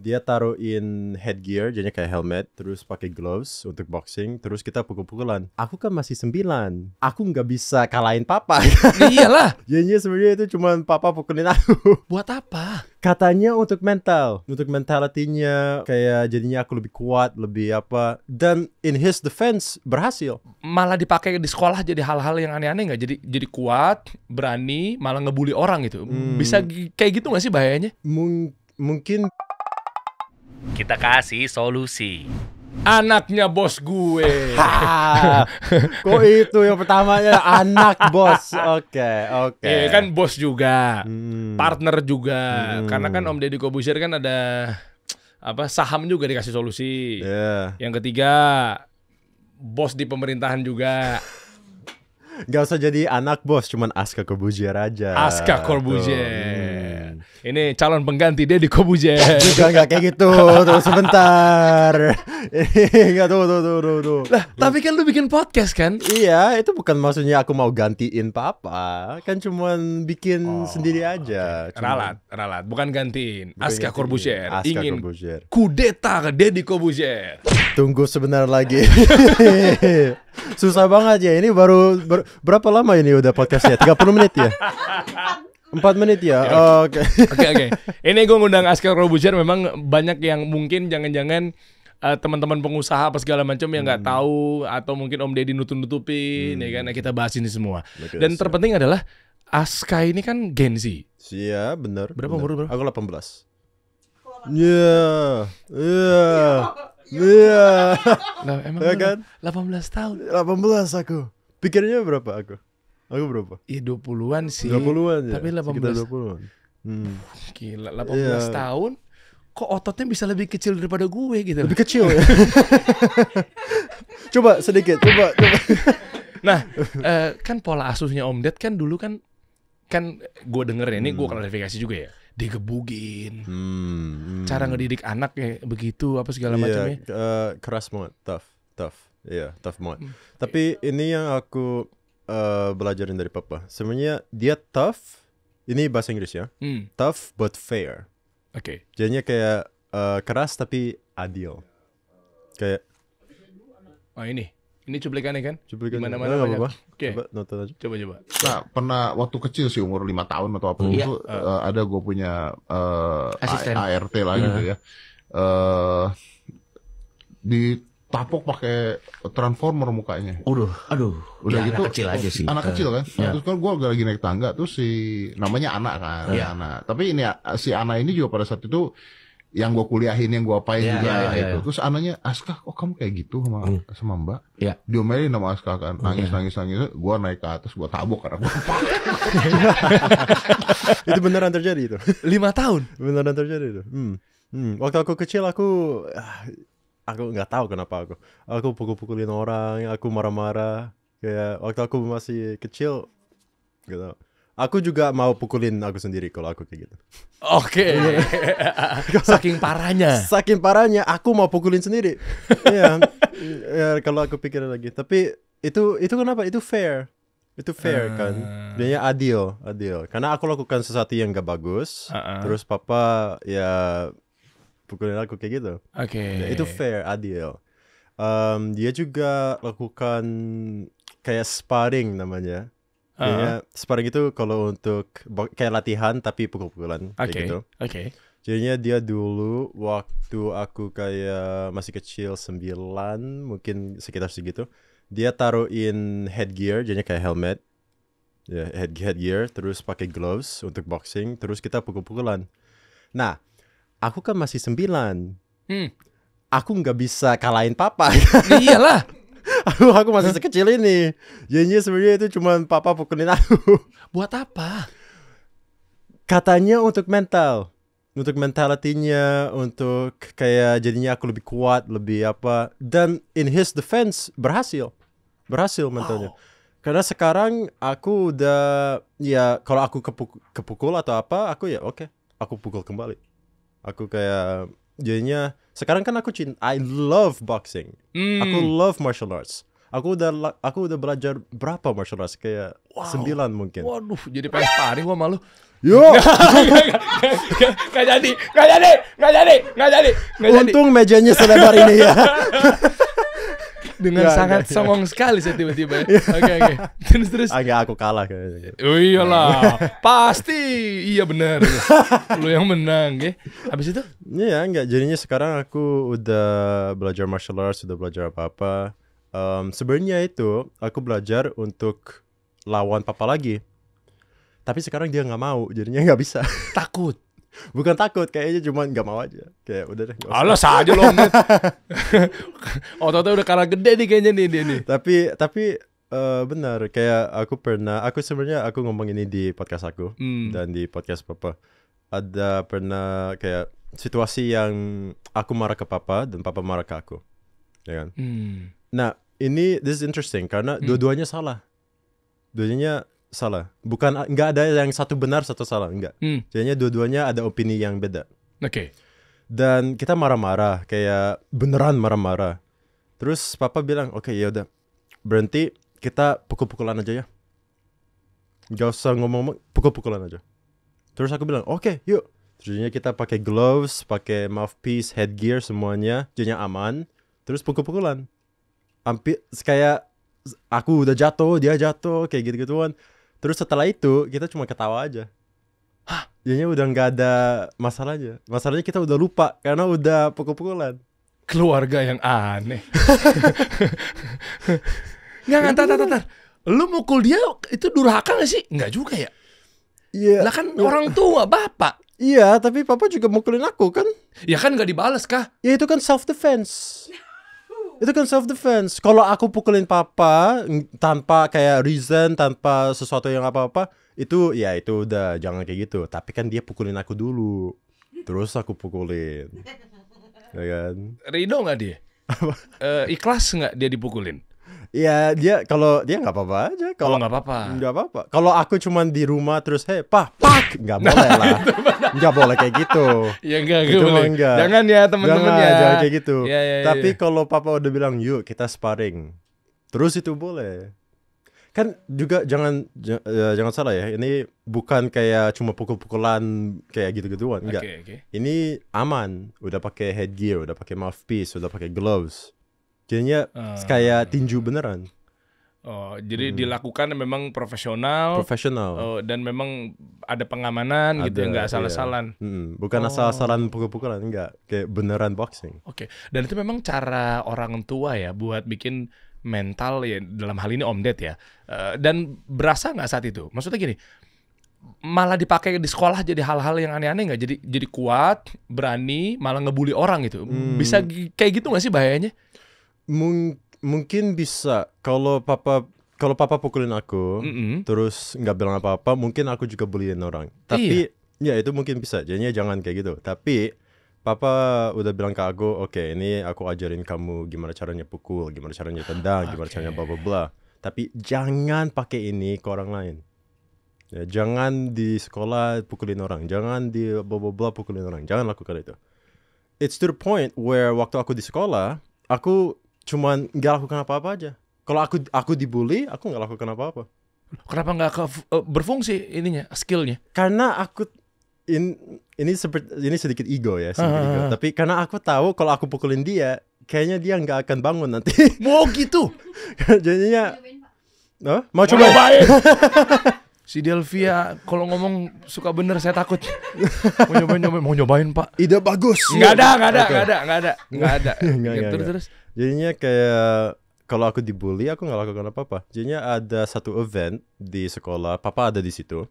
Dia taruhin headgear, jadinya kayak helmet, terus pakai gloves untuk boxing, terus kita pukul-pukulan. Aku kan masih 9, aku nggak bisa kalahin papa. Iyalah. Jadinya sebenarnya itu cuma papa pukulin aku. Buat apa? Katanya untuk mentalitinya, kayak jadinya aku lebih kuat, lebih apa. Dan in his defense berhasil. Malah dipakai di sekolah jadi hal-hal yang aneh-aneh nggak? Jadi kuat, berani, malah ngebully orang gitu. Bisa kayak gitu nggak sih bahayanya? Mungkin Kita kasih solusi. Anaknya bos gue. kok itu yang pertamanya anak bos. Oke. Iya kan bos juga, Hmm. partner juga. Karena kan Om Deddy Corbuzier kan ada saham juga dikasih solusi. Yeah. Yang ketiga, bos di pemerintahan juga. Gak usah jadi anak bos, cuman Aska Corbuzier aja. Aska Corbuzier. Ini calon pengganti Deddy Corbuzier. Juga gak kayak gitu. Tuh sebentar. Gak tuh. Lah, tapi kan lu bikin podcast kan? Iya, itu bukan maksudnya aku mau gantiin papa. Kan cuman bikin sendiri aja. Ralat, bukan gantiin. Aska gantiin. Corbuzier Aska ingin Corbuzier. kudeta ke Deddy Corbuzier. Tunggu sebentar lagi. Susah banget ya. Ini baru berapa lama ini udah podcastnya? 30 menit ya? 4 menit ya? Oke. Oke. Ini gue ngundang Aska Corbuzier. Memang banyak yang mungkin jangan-jangan teman-teman pengusaha apa segala macam yang nggak tahu, atau mungkin Om Deddy nutupin ya kan. Nah, kita bahas ini semua. Dan terpenting adalah Aska ini kan Gen Z. Iya, bener. Berapa umur bro? Aku 18. Iya. Lah, emang Ya kan? 18 tahun. 18 aku. Pikirnya berapa aku? Aku berapa? Iya 20-an sih. 20-an ya. Tapi 18. Sekitar 20-an. Gila, 18 tahun kok ototnya bisa lebih kecil daripada gue gitu. Lebih kecil ya. Coba sedikit, coba. Nah, kan pola asuhnya Om Ded kan dulu kan gue denger ya, ini gue klarifikasi juga ya, digebugin. Cara ngedidik anak ya begitu apa segala macamnya. Keras banget, tough. Iya, tough banget. Tapi ini yang aku belajarin dari papa. Sebenarnya dia tough. Ini bahasa Inggris ya. Tough but fair. Oke. Jadinya kayak keras tapi adil. Kayak ini cuplikannya kan? cuplikan. Mana-mana Nggak banyak. apa-apa. Oke. Coba nonton aja. Coba. Nah, pernah waktu kecil sih, umur 5 tahun atau apa itu, ada gue punya Asisten. ART lah gitu ya. Ditapok pakai transformer mukanya. Aduh. Udah Ya, gitu anak kecil aja sih. Anak kecil kan. Terus kan gue lagi naik tangga, terus si namanya Anak kan, Anak. Tapi ini si Anak ini juga pada saat itu yang gue kuliahin, yang gue apain juga itu. Terus anaknya, Aska, kok kamu kayak gitu sama Mbak? Iya. Diomelin sama Aska kan, nangis. Gue naik ke atas, gue tabok karena gue Itu beneran terjadi itu. 5 tahun. Beneran terjadi itu. Waktu aku kecil aku nggak tahu kenapa aku pukul-pukulin orang, aku marah-marah. Kayak waktu aku masih kecil, gitu. Aku juga mau pukulin aku sendiri kalau aku kayak gitu. Oke. Saking parahnya. Saking parahnya, aku mau pukulin sendiri. Iya. Ya, kalau aku pikir lagi. Tapi itu kenapa? Itu fair. Itu fair kan. Dia adil. Karena aku lakukan sesuatu yang gak bagus. Terus papa ya pukulin aku kayak gitu. Oke. Ya, itu fair, adil. Dia juga lakukan kayak sparring namanya. Jadinya sparring itu kalau untuk kayak latihan tapi pukul-pukulan kayak gitu. Oke. Jadinya dia dulu waktu aku kayak masih kecil 9, mungkin sekitar segitu. Dia taruhin headgear, jadinya kayak helmet. Ya, headgear, terus pakai gloves untuk boxing, terus kita pukul-pukulan. Nah, aku kan masih 9. Aku nggak bisa kalahin papa. Iyalah. Aku masih sekecil ini. Jadinya sebenarnya itu cuma papa pukulin aku. Buat apa? Katanya untuk mentalitinya, untuk kayak jadinya aku lebih kuat, lebih apa. Dan in his defense berhasil mentalnya. Karena sekarang aku udah, ya kalau aku kepukul atau apa, aku ya oke, aku pukul kembali. Aku kayak jadinya sekarang kan I love boxing. Aku love martial arts. Aku udah belajar berapa martial arts? Kayak 9 mungkin. Waduh, jadi pengen sparring gua malu. Yo. Nggak jadi. Untung mejanya selebar ini ya. Dengan sangat songong sekali saya tiba-tiba. Oke. Terus. Agak aku kalah kayaknya. Oh iyalah, pasti. Iya benar. Lu yang menang, ya. Habis itu? Iya, enggak. Jadinya sekarang aku udah belajar martial arts, udah belajar apa-apa. Sebenarnya itu aku belajar untuk lawan papa lagi. Tapi sekarang dia nggak mau, jadinya nggak bisa. Takut. Bukan takut, kayaknya cuma nggak mau aja. Kayak udah deh. Alah saja lo. Otot-ototnya udah kalah gede nih kayaknya nih dia nih. Tapi benar, kayak aku sebenarnya aku ngomong ini di podcast aku dan di podcast papa. Ada pernah kayak situasi yang aku marah ke papa dan papa marah ke aku, ya kan? Nah this is interesting karena dua-duanya salah. Dua-duanya salah. Bukan, nggak ada yang satu benar satu salah, enggak. Jadinya dua-duanya ada opini yang beda. Oke. Dan kita marah-marah, kayak beneran marah-marah. Terus papa bilang, oke, ya udah, berhenti, kita pukul-pukulan aja ya. Gak usah ngomong-ngomong, pukul-pukulan aja. Terus aku bilang, oke, yuk. Jadinya kita pakai gloves, pakai mouthpiece, headgear semuanya, jadinya aman. Terus pukul-pukulan. Hampir kayak aku udah jatuh, dia jatuh, kayak gitu-gituan. Terus setelah itu kita cuma ketawa aja. Hah? Jadinya udah nggak ada masalahnya. Masalahnya kita udah lupa karena udah pukul-pukulan. Keluarga yang aneh. Nggak, tar. Lu mukul dia itu durhaka gak sih? Nggak juga ya? Iya. Lah kan orang tua, bapak. Iya, tapi papa juga mukulin aku kan? Ya kan nggak dibalas kah? Ya itu kan self defense. Itu kan self defense. Kalau aku pukulin papa tanpa kayak reason, tanpa sesuatu yang apa-apa, itu ya itu udah jangan kayak gitu. Tapi kan dia pukulin aku dulu, terus aku pukulin, ya kan? Ridho nggak dia? Ikhlas nggak dia dipukulin? Ya dia kalau dia nggak apa-apa aja. Kalau nggak apa-apa. Nggak apa-apa. Kalau aku cuman di rumah terus pak, nggak boleh lah. Nggak boleh kayak gitu. Ya enggak Itu boleh. enggak. Jangan ya teman-teman ya. Jangan kayak gitu. Ya. Tapi kalau papa udah bilang yuk kita sparring, terus itu boleh. Kan juga jangan salah ya. Ini bukan kayak cuma pukul-pukulan kayak gitu-gituan, enggak. Okay. Ini aman. Udah pakai headgear, udah pakai mouthpiece, udah pakai gloves. Jadinya kayak tinju beneran. Oh, jadi dilakukan memang profesional. Dan memang ada pengamanan gitu, nggak asal-asalan. Bukan asal-asalan pukul-pukulan, enggak. Kayak beneran boxing. Oke. Dan itu memang cara orang tua ya buat bikin mental ya, dalam hal ini Om Ded ya. Dan berasa nggak saat itu? Maksudnya gini, malah dipakai di sekolah jadi hal-hal yang aneh-aneh nggak? Jadi kuat, berani, malah ngebully orang gitu. Bisa kayak gitu nggak sih bahayanya? Mungkin bisa. Kalau papa pukulin aku, terus nggak bilang apa-apa, mungkin aku juga bullyin orang. Tapi ya itu mungkin bisa. Jadinya jangan kayak gitu. Tapi papa udah bilang ke aku, oke, ini aku ajarin kamu gimana caranya pukul, gimana caranya tendang, gimana caranya bla bla bla. Tapi jangan pakai ini ke orang lain. Ya, jangan di sekolah pukulin orang, jangan di bla bla bla pukulin orang. Jangan lakukan itu. It's to the point where waktu aku di sekolah, aku cuman nggak lakukan apa-apa aja. Kalau aku dibully, aku nggak lakukan apa-apa. Kenapa nggak berfungsi ininya, skillnya? Karena aku ini sedikit ego ya, ego. Tapi karena aku tahu kalau aku pukulin dia, kayaknya dia nggak akan bangun nanti. Mau gitu? Jadinya, mau cobain? Si Delvia kalau ngomong suka bener, saya takut. Mau nyobain Pak. Ide bagus. Nggak ada. Terus. Jadinya kayak kalau aku dibully, aku nggak lakukan apa-apa. Jadinya ada satu event di sekolah, papa ada di situ.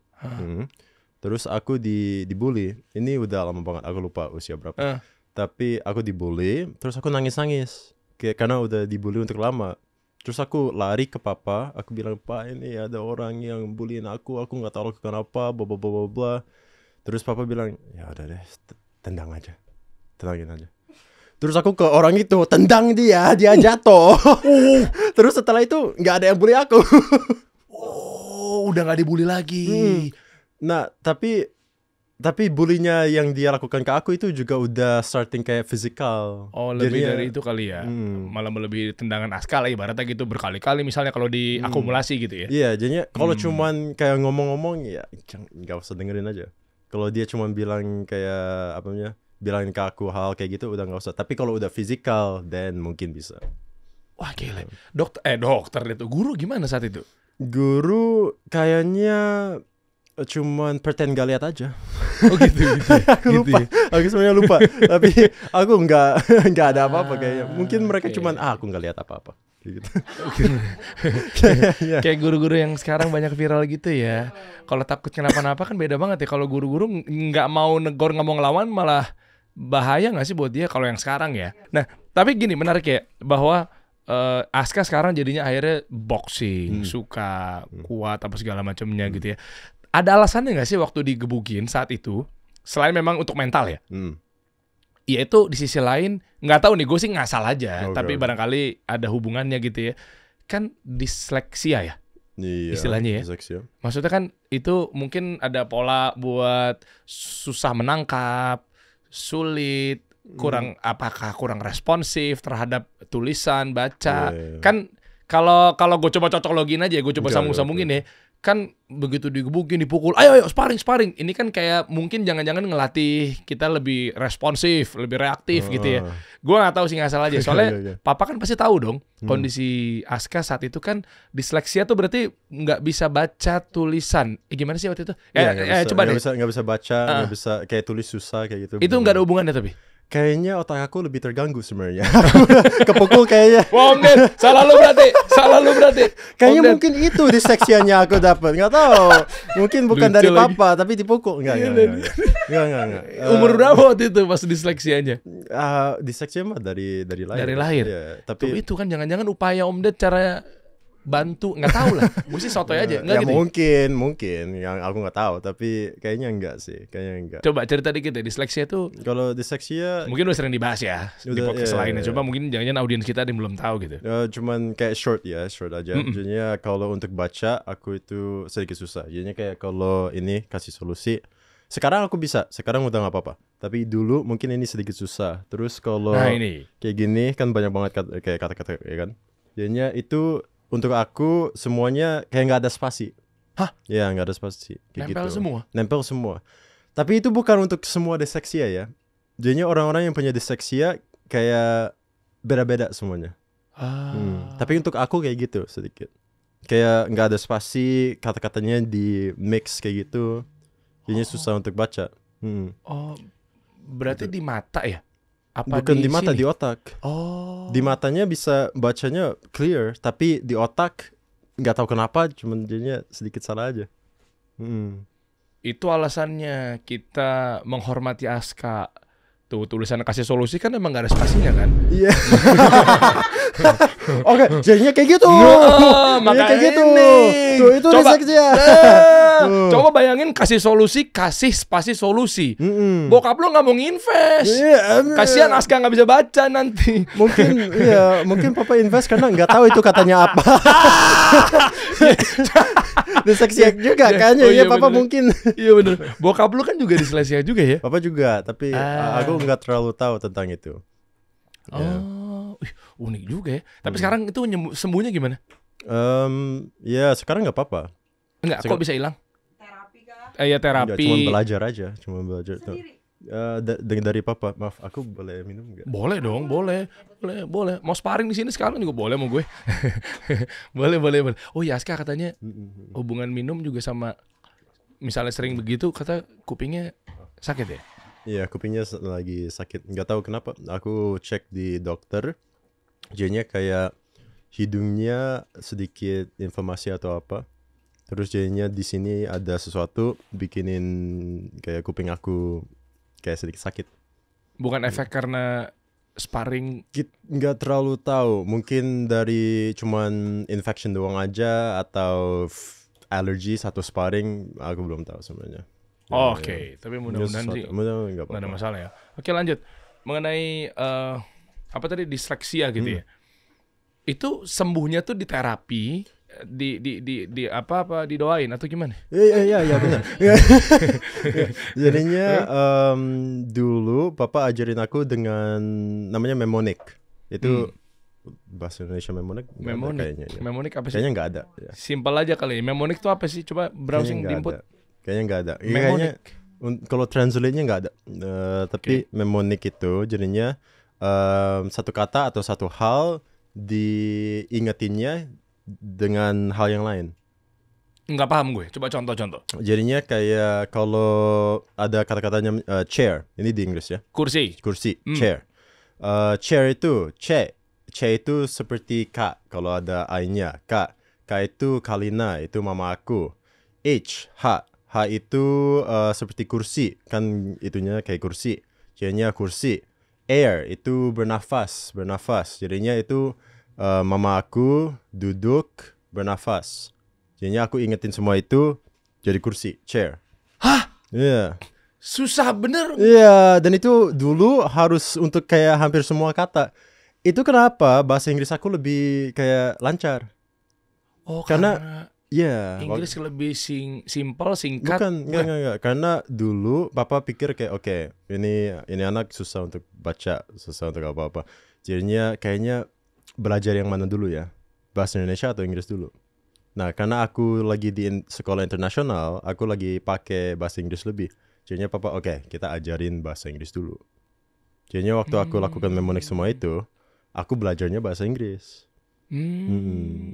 Terus aku dibully. Ini udah lama banget, aku lupa usia berapa. Tapi aku dibully, terus aku nangis-nangis. Karena udah dibully untuk lama. Terus aku lari ke papa, aku bilang, Pak, ini ada orang yang bullyin aku nggak tahu lakukan apa, bla bla bla bla. Terus papa bilang, ya udah deh, tendangin aja. Terus aku ke orang itu, tendang dia jatuh. Terus setelah itu nggak ada yang bully aku. Udah nggak dibully lagi. Nah, tapi Tapi bulinya yang dia lakukan ke aku itu juga udah starting kayak physical. Oh, lebih Jadinya- dari itu kali ya. Malah melebihi tendangan Aska lah ibaratnya gitu berkali-kali misalnya kalau diakumulasi gitu ya. Iya, jadinya kalau cuman kayak ngomong-ngomong ya nggak usah dengerin aja. Kalau dia cuman bilang kayak apa namanya, bilangin ke aku hal kayak gitu udah nggak usah. Tapi kalau udah physical, then mungkin bisa. Wah, gila. Dokter itu. Guru gimana saat itu? Guru kayaknya cuman pretend gak lihat aja. Oh gitu. Aku lupa. Aku sebenarnya lupa. Tapi aku nggak ada apa-apa kayaknya. Mungkin mereka cuman aku nggak lihat apa-apa. Gitu. Kayak guru-guru yang sekarang banyak viral gitu ya. Kalau takut kenapa-napa kan beda banget ya. Kalau guru-guru nggak mau negor, nggak mau ngelawan malah bahaya nggak sih buat dia kalau yang sekarang ya. Nah, tapi gini menarik ya bahwa Aska sekarang jadinya akhirnya boxing, suka kuat apa segala macamnya gitu ya. Ada alasannya nggak sih waktu digebukin saat itu? Selain memang untuk mental ya. Ya itu di sisi lain nggak tahu nih, gue sih ngasal aja. Tapi barangkali ada hubungannya gitu ya. Kan disleksia ya. Iya, istilahnya ya. Disleksia. Maksudnya kan itu mungkin ada pola buat susah menangkap, sulit, kurang responsif terhadap tulisan, baca. Kan kalau gue coba cocok login aja, gue coba sambung-sambungin ya. Kan begitu digebukin, dipukul, ayo sparring. Ini kan kayak mungkin jangan-jangan ngelatih kita lebih responsif, lebih reaktif gitu ya. Gue nggak tahu sih, ngasal aja. Soalnya papa kan pasti tahu dong kondisi Aska saat itu kan disleksia tuh berarti nggak bisa baca tulisan. Gimana sih waktu itu? Coba deh. Nggak bisa baca, nggak bisa kayak tulis susah kayak gitu. Itu nggak ada hubungannya tapi. Kayaknya otak aku lebih terganggu sebenarnya. Kepukul kayaknya. Wah, Om Den, salah lu berarti. Kayaknya mungkin itu diseksiannya aku dapat. Nggak tahu. Mungkin bukan Lucu dari lagi. papa, tapi dipukul. Enggak. Umur berapa waktu itu pas disleksianya? Diseksi mah dari lahir. Dari lahir. Ya, Tuh, tapi itu kan jangan-jangan upaya Om Den cara bantu, nggak tahu lah. Gue sih sotoy aja, nggak ya gitu. mungkin yang aku nggak tahu, tapi kayaknya enggak sih, kayaknya enggak. Coba cerita dikit ya, disleksia tuh Kalau disleksia mungkin udah sering dibahas ya di Udah, podcast iya, lainnya. iya. Coba mungkin jangan-jangan audiens kita ada yang belum tahu gitu. cuman kayak short aja. Jadinya kalau untuk baca aku itu sedikit susah. Jadinya kayak kalau ini kasih solusi. Sekarang aku bisa, sekarang udah nggak apa-apa. Tapi dulu mungkin ini sedikit susah. Terus kalau Nah ini, kayak gini kan banyak banget kayak kata-kata ya kan. Jadinya itu untuk aku semuanya kayak nggak ada spasi. Hah? Ya nggak ada spasi. Kayak nempel gitu. semua. Nempel semua. Tapi itu bukan untuk semua disleksia ya. Jadinya orang-orang yang punya disleksia kayak beda-beda semuanya. Tapi untuk aku kayak gitu sedikit. Kayak nggak ada spasi, kata-katanya di mix kayak gitu. Jadinya susah untuk baca. Oh, berarti di mata ya? Apa Bukan di mata, sini? di otak. Oh. Di matanya bisa bacanya clear, tapi di otak nggak tahu kenapa, cuman jadinya sedikit salah aja. Itu alasannya kita menghormati Aska. Tuh tulisan kasih solusi kan emang gak ada spasinya kan? Iya. Oke, jadinya kayak gitu. Makanya kayak gitu. ini. Tuh itu Coba. disleksia. Coba bayangin kasih solusi, kasih spasi solusi. Bokap lo nggak mau nginvest. Kasihan Aska nggak bisa baca nanti. Mungkin papa invest karena nggak tahu itu katanya apa. Disleksia juga kayaknya Oh, iya, ya papa bener. mungkin. Iya bener. Bokap lo kan juga disleksia juga ya? Papa juga, tapi aku nggak terlalu tahu tentang itu. Oh, unik juga ya. Tapi sekarang itu sembuhnya gimana? Ya sekarang nggak apa-apa. Enggak, kok bisa hilang? Terapi kah? Ya Nggak, terapi. cuma belajar aja, tuh. Sendiri? Dari papa. Maaf, aku boleh minum nggak? Boleh dong, boleh. Mau sparring di sini sekarang juga boleh mau gue. boleh. Oh ya, Aska katanya hubungan minum juga sama misalnya sering begitu kata kupingnya sakit ya? Iya, kupingnya lagi sakit. Nggak tahu kenapa. Aku cek di dokter, jadinya kayak hidungnya sedikit inflamasi atau apa. Terus jadinya di sini ada sesuatu bikinin kayak kuping aku kayak sedikit sakit. Bukan efek karena sparring. Nggak terlalu tahu. Mungkin dari cuman infection doang aja atau allergy atau sparring. Aku belum tahu sebenarnya. Oke, tapi mudah-mudahan sih Mudah-mudahan nggak nggak ada apa-apa. masalah ya. Oke, lanjut mengenai apa tadi disleksia gitu ya. Itu sembuhnya tuh di terapi di apa didoain atau gimana? Iya benar. Jadinya dulu papa ajarin aku dengan namanya mnemonic. Itu bahasa Indonesia mnemonic? Nggak ada Mnemonic. kayaknya. Ya. Mnemonic apa sih? Kayaknya nggak ada. Ya. Simpel aja kali. Mnemonic itu apa sih? Coba browsing di input. Kayaknya nggak ada. Iya, Mnemonic. kayaknya kalau translate-nya nggak ada. Tapi mnemonic itu jadinya satu kata atau satu hal diingetinnya dengan hal yang lain. Nggak paham gue. Coba contoh-contoh. Jadinya kayak kalau ada kata-katanya chair, ini di Inggris ya. Kursi. Chair. Chair itu C itu seperti K kalau ada I-nya. K itu Kalina, itu mama aku. H itu seperti kursi, kan itunya kayak kursi. Jadinya kursi. Air itu bernafas. Jadinya itu mama aku duduk bernafas. Jadinya aku ingetin semua itu jadi kursi, chair. Hah? Iya. Susah bener. Iya, dan itu dulu harus untuk kayak hampir semua kata. Itu kenapa bahasa Inggris aku lebih kayak lancar. Oh, Karena ya, Inggris lebih simple, singkat. bukan, enggak. Karena dulu papa pikir kayak oke, ini anak susah untuk baca, susah untuk apa-apa. Jadinya kayaknya belajar yang mana dulu ya? Bahasa Indonesia atau Inggris dulu? Nah, karena aku lagi di sekolah internasional, aku lagi pakai bahasa Inggris lebih. Jadinya papa oke, kita ajarin bahasa Inggris dulu. Jadinya waktu aku lakukan mnemonic semua itu, aku belajarnya bahasa Inggris.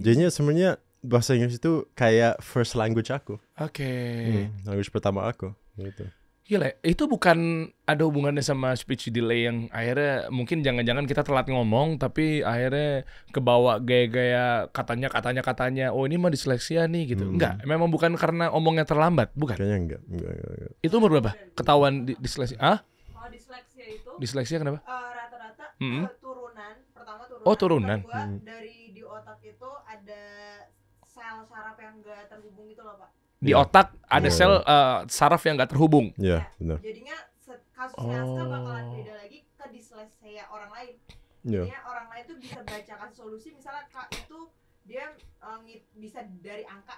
Jadinya sebenarnya bahasa Inggris itu kayak first language aku. Oke. Language pertama aku gitu. Gila, itu bukan ada hubungannya sama speech delay yang akhirnya mungkin jangan-jangan kita telat ngomong tapi akhirnya kebawa gaya-gaya katanya, oh ini mah disleksia nih gitu. Enggak, memang bukan karena omongnya terlambat, bukan. Kayaknya enggak. Itu umur berapa? Ketahuan disleksia? Kalau disleksia itu Disleksia kenapa? rata-rata turunan. Pertama turunan. Oh, turunan. Kedua, dari di otak itu ada sel saraf yang enggak terhubung gitu loh, Pak. Di otak ada sel saraf yang nggak terhubung. Iya, benar. Jadinya kasusnya Aska bakalan beda lagi ke disleksia orang lain. Iya. Jadinya orang lain tuh bisa baca kasih solusi, misalnya Kak itu dia bisa dari angka.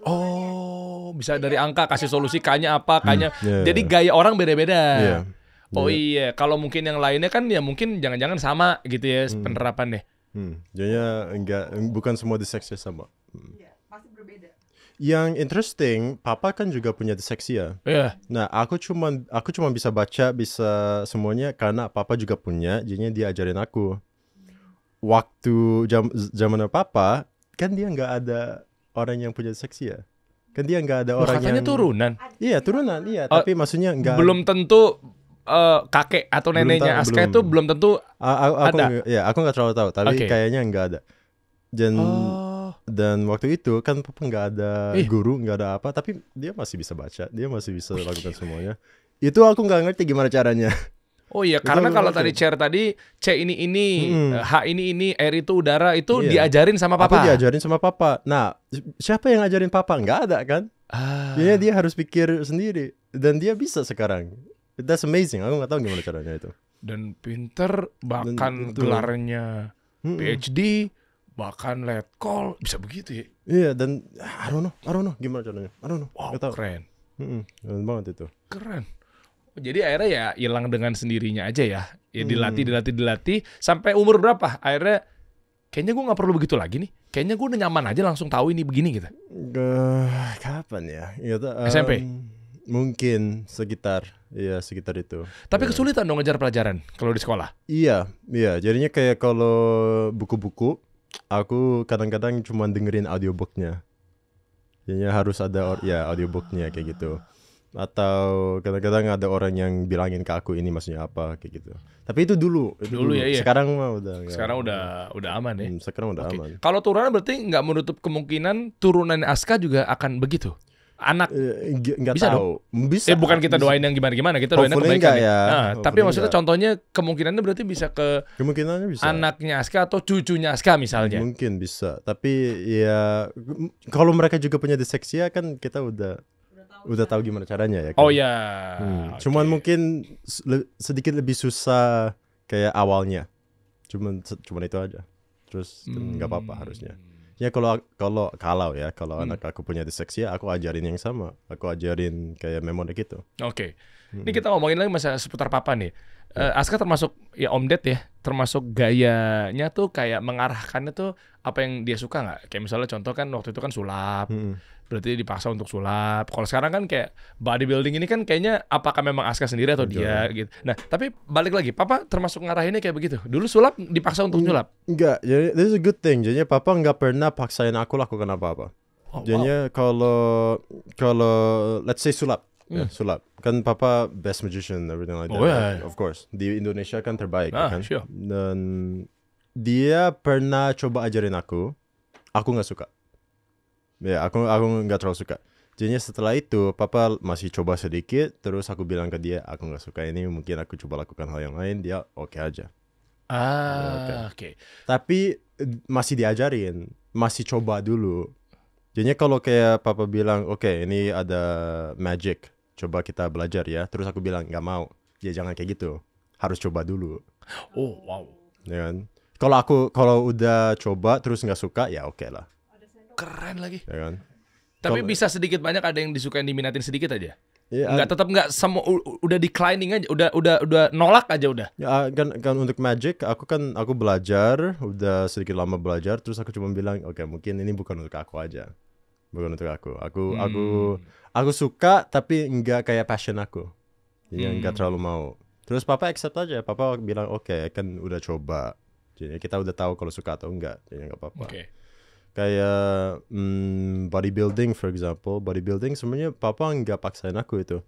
Oh, bisa dari angka kasih solusi K-nya apa, K-nya. Iya. Jadi gaya orang beda-beda. Iya. Oh iya, kalau mungkin yang lainnya kan ya mungkin jangan-jangan sama gitu ya penerapannya. Jadinya bukan semua disleksia sama. Iya, pasti berbeda. Yang interesting, papa kan juga punya disleksia. Iya. Nah, aku cuma bisa baca, bisa semuanya karena papa juga punya, jadinya dia ajarin aku. Waktu zaman papa, kan dia nggak ada orang yang punya disleksia. Kan dia nggak ada orang Katanya yang turunan. Iya, turunan, iya, tapi maksudnya nggak Belum tentu kakek atau neneknya Aska itu belum tentu ada. Aku nggak terlalu tahu, tapi Oke. kayaknya nggak ada. Dan waktu itu kan papa nggak ada guru, nggak ada apa, tapi dia masih bisa baca, dia masih bisa lakukan semuanya. Itu aku nggak ngerti gimana caranya. Oh iya, karena kalau tadi chair tadi C ini, H ini, R itu udara itu Iya. diajarin sama papa. Aku diajarin sama papa. Nah, siapa yang ngajarin papa? Nggak ada kan? Dia harus pikir sendiri, dan dia bisa sekarang. That's amazing. Aku nggak tahu gimana caranya itu. Dan pinter, bahkan betul. gelarnya PhD, bahkan letkol, bisa begitu ya? Iya, dan I don't know gimana caranya. I don't know. Wow, Nggak tahu. keren. Keren banget itu. Keren. Jadi akhirnya ya hilang dengan sendirinya aja ya. Ya dilatih sampai umur berapa? Akhirnya kayaknya gue nggak perlu begitu lagi nih. Kayaknya gue udah nyaman aja langsung tahu ini begini gitu. Kapan ya? Gitu, SMP? Mungkin sekitar itu. Tapi kesulitan dong ngejar pelajaran kalau di sekolah. Iya. Jadinya kayak kalau buku-buku, aku kadang-kadang cuma dengerin audiobooknya. Jadinya harus ada audiobooknya kayak gitu. Atau kadang-kadang ada orang yang bilangin ke aku ini maksudnya apa kayak gitu. Tapi itu dulu ya, iya. Sekarang mah udah enggak. Sekarang udah aman ya. Sekarang udah Oke. aman. Kalau turunan berarti nggak menutup kemungkinan turunan Aska juga akan begitu. Anak Nggak bisa tahu. Bisa. bukan kita doain yang gimana-gimana, kita doain yang Hopefully kebaikan enggak ya. Nah, tapi Hopefully maksudnya enggak. contohnya kemungkinannya berarti bisa ke Kemungkinannya bisa. anaknya Aska atau cucunya Aska misalnya. Mungkin bisa. Tapi ya kalau mereka juga punya disleksia kan kita udah tahu gimana caranya ya kan? Oh ya. Cuman mungkin sedikit lebih susah kayak awalnya. Cuman itu aja. Terus nggak apa-apa harusnya. Ya kalau anak aku punya disleksia, aku ajarin yang sama. Aku ajarin kayak memori gitu. Oke. Ini kita ngomongin lagi masalah seputar papa nih. Aska termasuk ya Om Ded ya, termasuk gayanya tuh kayak mengarahkannya tuh apa yang dia suka nggak? Kayak misalnya contoh kan waktu itu kan sulap, berarti dipaksa untuk sulap. Kalau sekarang kan kayak bodybuilding ini kan kayaknya apakah memang Aska sendiri atau dia gitu. Nah tapi balik lagi, papa termasuk ngarahinnya kayak begitu. Dulu sulap dipaksa untuk nyulap. Enggak, jadi this is a good thing. Jadinya papa nggak pernah paksain aku lakukan apa-apa. Jadinya kalau let's say sulap. Ya, sulap. Kan papa best magician, everything like that. Right? Of course. Di Indonesia kan terbaik kan. Sure. Dan dia pernah coba ajarin aku nggak suka. Ya, aku nggak terlalu suka. Jadinya setelah itu papa masih coba sedikit, terus aku bilang ke dia, aku nggak suka ini, mungkin aku coba lakukan hal yang lain, dia oke aja. Oke. Tapi masih diajarin, masih coba dulu. Jadinya kalau kayak papa bilang, oke, ini ada magic, coba kita belajar ya. Terus aku bilang nggak mau, ya jangan kayak gitu, harus coba dulu. Oh wow. Ya kan? Kalau udah coba terus nggak suka, ya oke lah. Keren lagi. Ya kan? Tapi bisa sedikit banyak ada yang disukain diminatin sedikit aja. Ya, Tetap nggak sama udah declining aja, udah nolak aja udah. Ya, kan untuk magic aku belajar, udah sedikit lama belajar, terus aku cuma bilang, oke, mungkin ini bukan untuk aku aja. Bukan untuk aku. Aku suka tapi enggak kayak passion aku. Jadi enggak terlalu mau. Terus papa accept aja. Papa bilang oke, kan udah coba. Jadi kita udah tahu kalau suka atau enggak. Jadi enggak apa-apa. Okay. Kayak bodybuilding for example. Bodybuilding sebenarnya papa enggak paksain aku itu.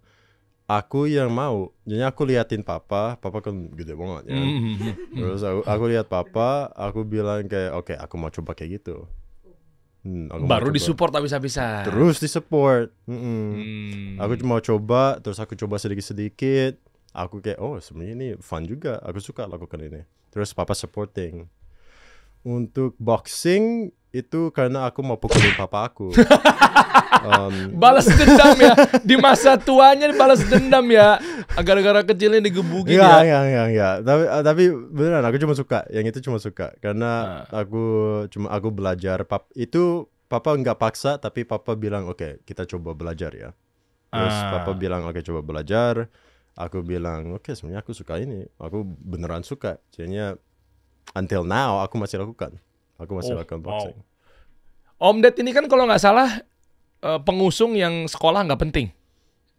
Aku yang mau. Jadi aku liatin papa kan gede banget ya. Terus aku lihat papa, aku bilang kayak oke, aku mau coba kayak gitu. Baru disupport habis-habisan. Terus disupport. Aku mau coba, terus aku coba sedikit-sedikit. Aku kayak sebenarnya ini fun juga. Aku suka lakukan ini. Terus papa supporting. Untuk boxing itu karena aku mau pukulin papa aku. Balas dendam ya. Di masa tuanya balas dendam ya. Gara-gara kecilnya digebukin ya. Enggak. Tapi beneran aku cuma suka. Yang itu cuma suka. Karena aku belajar. Itu papa nggak paksa, tapi papa bilang oke, kita coba belajar ya. Terus papa bilang oke, coba belajar. Aku bilang oke, sebenarnya aku suka ini. Aku beneran suka. Jadinya until now aku masih lakukan. Aku masih lakukan boxing. Om Ded ini kan kalau nggak salah pengusung yang sekolah nggak penting.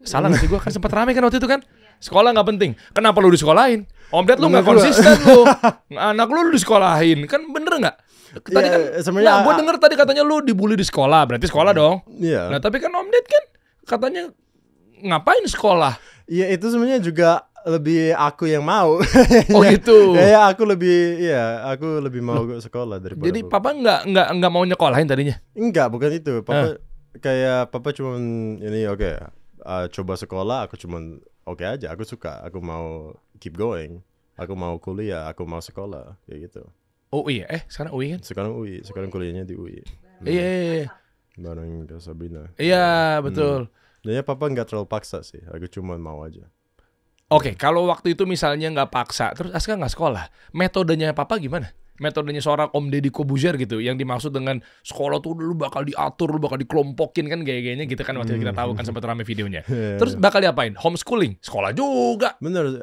Salah nggak sih gue? Kan sempat rame kan waktu itu kan? Sekolah nggak penting. Kenapa lu disekolahin? Om Ded lu nggak konsisten lu. Anak lu disekolahin. Kan bener nggak? Tadi kan sebenarnya gue denger tadi katanya lu dibully di sekolah. Berarti sekolah dong. Iya. Nah tapi kan Om Ded kan katanya ngapain sekolah? Iya, itu sebenarnya juga lebih aku yang mau. Oh gitu. Kayak aku lebih mau sekolah daripada. Jadi papa nggak mau nyekolahin tadinya? Enggak, bukan itu. Papa cuma ini oke, coba sekolah, aku cuma oke aja, aku suka, aku mau keep going. Aku mau kuliah, aku mau sekolah kayak gitu. Oh iya, sekarang UI kan? Sekarang kuliahnya di UI. Iya. Bareng Sabrina. Iya, betul. Jadi papa nggak terlalu paksa sih, aku cuma mau aja. Oke, kalau waktu itu misalnya nggak paksa, terus Aska nggak sekolah, metodenya papa gimana? Metodenya seorang Om Deddy Corbuzier gitu, yang dimaksud dengan sekolah tuh lu bakal diatur, lu bakal dikelompokin kan gaya-gayanya gitu kan, waktu itu kita tahu kan sempat rame videonya. Terus bakal diapain? Homeschooling, sekolah juga. Bener,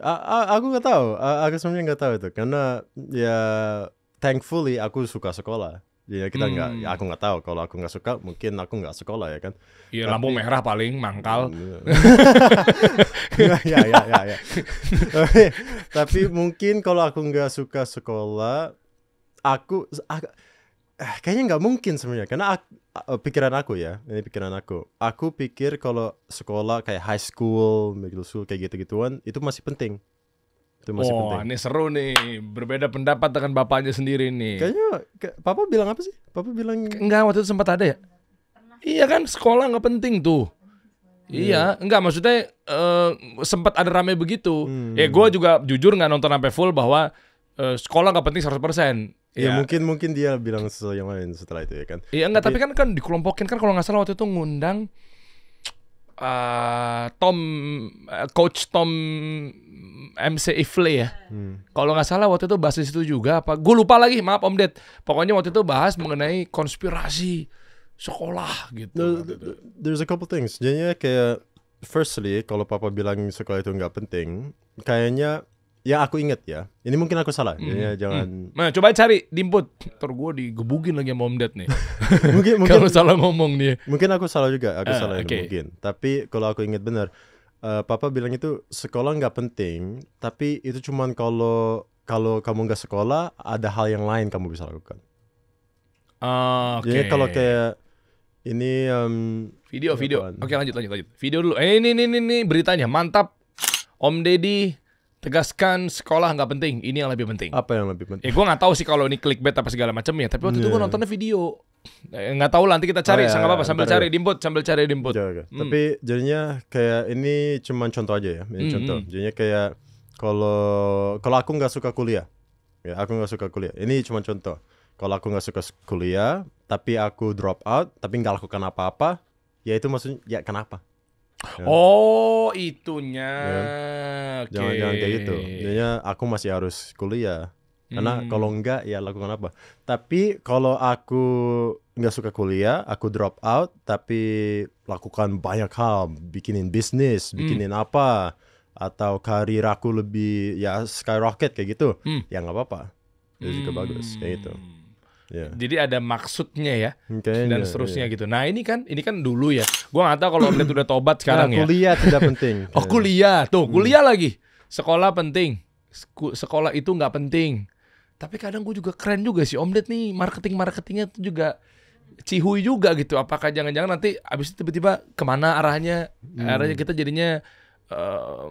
aku nggak tahu, aku sebenarnya nggak tahu itu, karena ya thankfully aku suka sekolah. Jadi kita aku nggak tahu, kalau aku nggak suka mungkin aku nggak sekolah ya kan. Iya, lampu merah paling mangkal. Ya. Tapi mungkin kalau aku nggak suka sekolah, aku kayaknya nggak mungkin sebenarnya, karena pikiran aku. Aku pikir kalau sekolah kayak high school, middle school kayak gitu-gituan itu masih penting. Ini seru nih, berbeda pendapat dengan bapaknya sendiri nih. Kayaknya papa bilang apa sih? Papa bilang enggak, waktu itu sempat ada ya? Iya kan, sekolah nggak penting tuh. Iya, enggak, maksudnya sempat ada rame begitu. Gue juga jujur nggak nonton sampai full bahwa sekolah nggak penting 100%. Ya mungkin dia bilang sesuatu yang lain setelah itu ya kan. Iya enggak, tapi kan dikelompokin kan, kalau nggak salah waktu itu ngundang Coach Tom MC Ifle ya. Kalau nggak salah waktu itu bahas di situ juga apa? Gue lupa lagi, maaf Om Ded. Pokoknya waktu itu bahas mengenai konspirasi sekolah gitu. There's a couple things. Jadinya kayak firstly, kalau papa bilang sekolah itu nggak penting, kayaknya ya aku inget ya. Ini mungkin aku salah. Jadinya jangan. Nah, coba cari di input. Ntar gue digebukin lagi sama Om Ded nih. mungkin Kalau salah ngomong nih. Mungkin aku salah juga. Aku salah okay. mungkin. Tapi kalau aku inget benar, papa bilang itu sekolah nggak penting. Tapi itu cuman kalau kamu nggak sekolah, ada hal yang lain kamu bisa lakukan. Jadi kalau kayak ini video. Oke, lanjut. Video dulu. Ini beritanya. Mantap. Om Deddy tegaskan sekolah nggak penting. Ini yang lebih penting. Apa yang lebih penting? Gue nggak tahu sih kalau ini clickbait apa segala macam ya. Tapi waktu itu gue nontonnya video. Nggak tahu lah, nanti kita cari. Nggak apa-apa. Sambil cari di input. Tapi jadinya kayak ini cuma contoh aja ya. Ini contoh. Jadinya kayak kalau aku nggak suka kuliah, ya aku nggak suka kuliah. Ini cuma contoh. Kalau aku nggak suka kuliah, tapi aku drop out, tapi nggak lakukan apa-apa, ya itu maksudnya ya kenapa? Ya. Oh, itunya. Ya. Jangan kayak gitu. Jadinya aku masih harus kuliah. Karena kalau enggak ya lakukan apa. Tapi kalau aku nggak suka kuliah, aku drop out, tapi lakukan banyak hal, bikinin bisnis, bikinin apa, atau karir aku lebih ya skyrocket kayak gitu, ya nggak apa-apa. Itu juga bagus kayak gitu. Yeah. Jadi ada maksudnya ya, dan seterusnya yeah. gitu. Nah ini kan dulu ya. Gua nggak tahu kalau Om Ded udah tobat sekarang ya. Kuliah tidak penting. Oh kuliah, tuh kuliah lagi. Sekolah penting. Sekolah itu nggak penting. Tapi kadang gue juga keren juga sih Om Ded nih, marketingnya tuh juga cihuy juga gitu. Apakah jangan-jangan nanti abis itu tiba-tiba kemana arahnya? Arahnya kita jadinya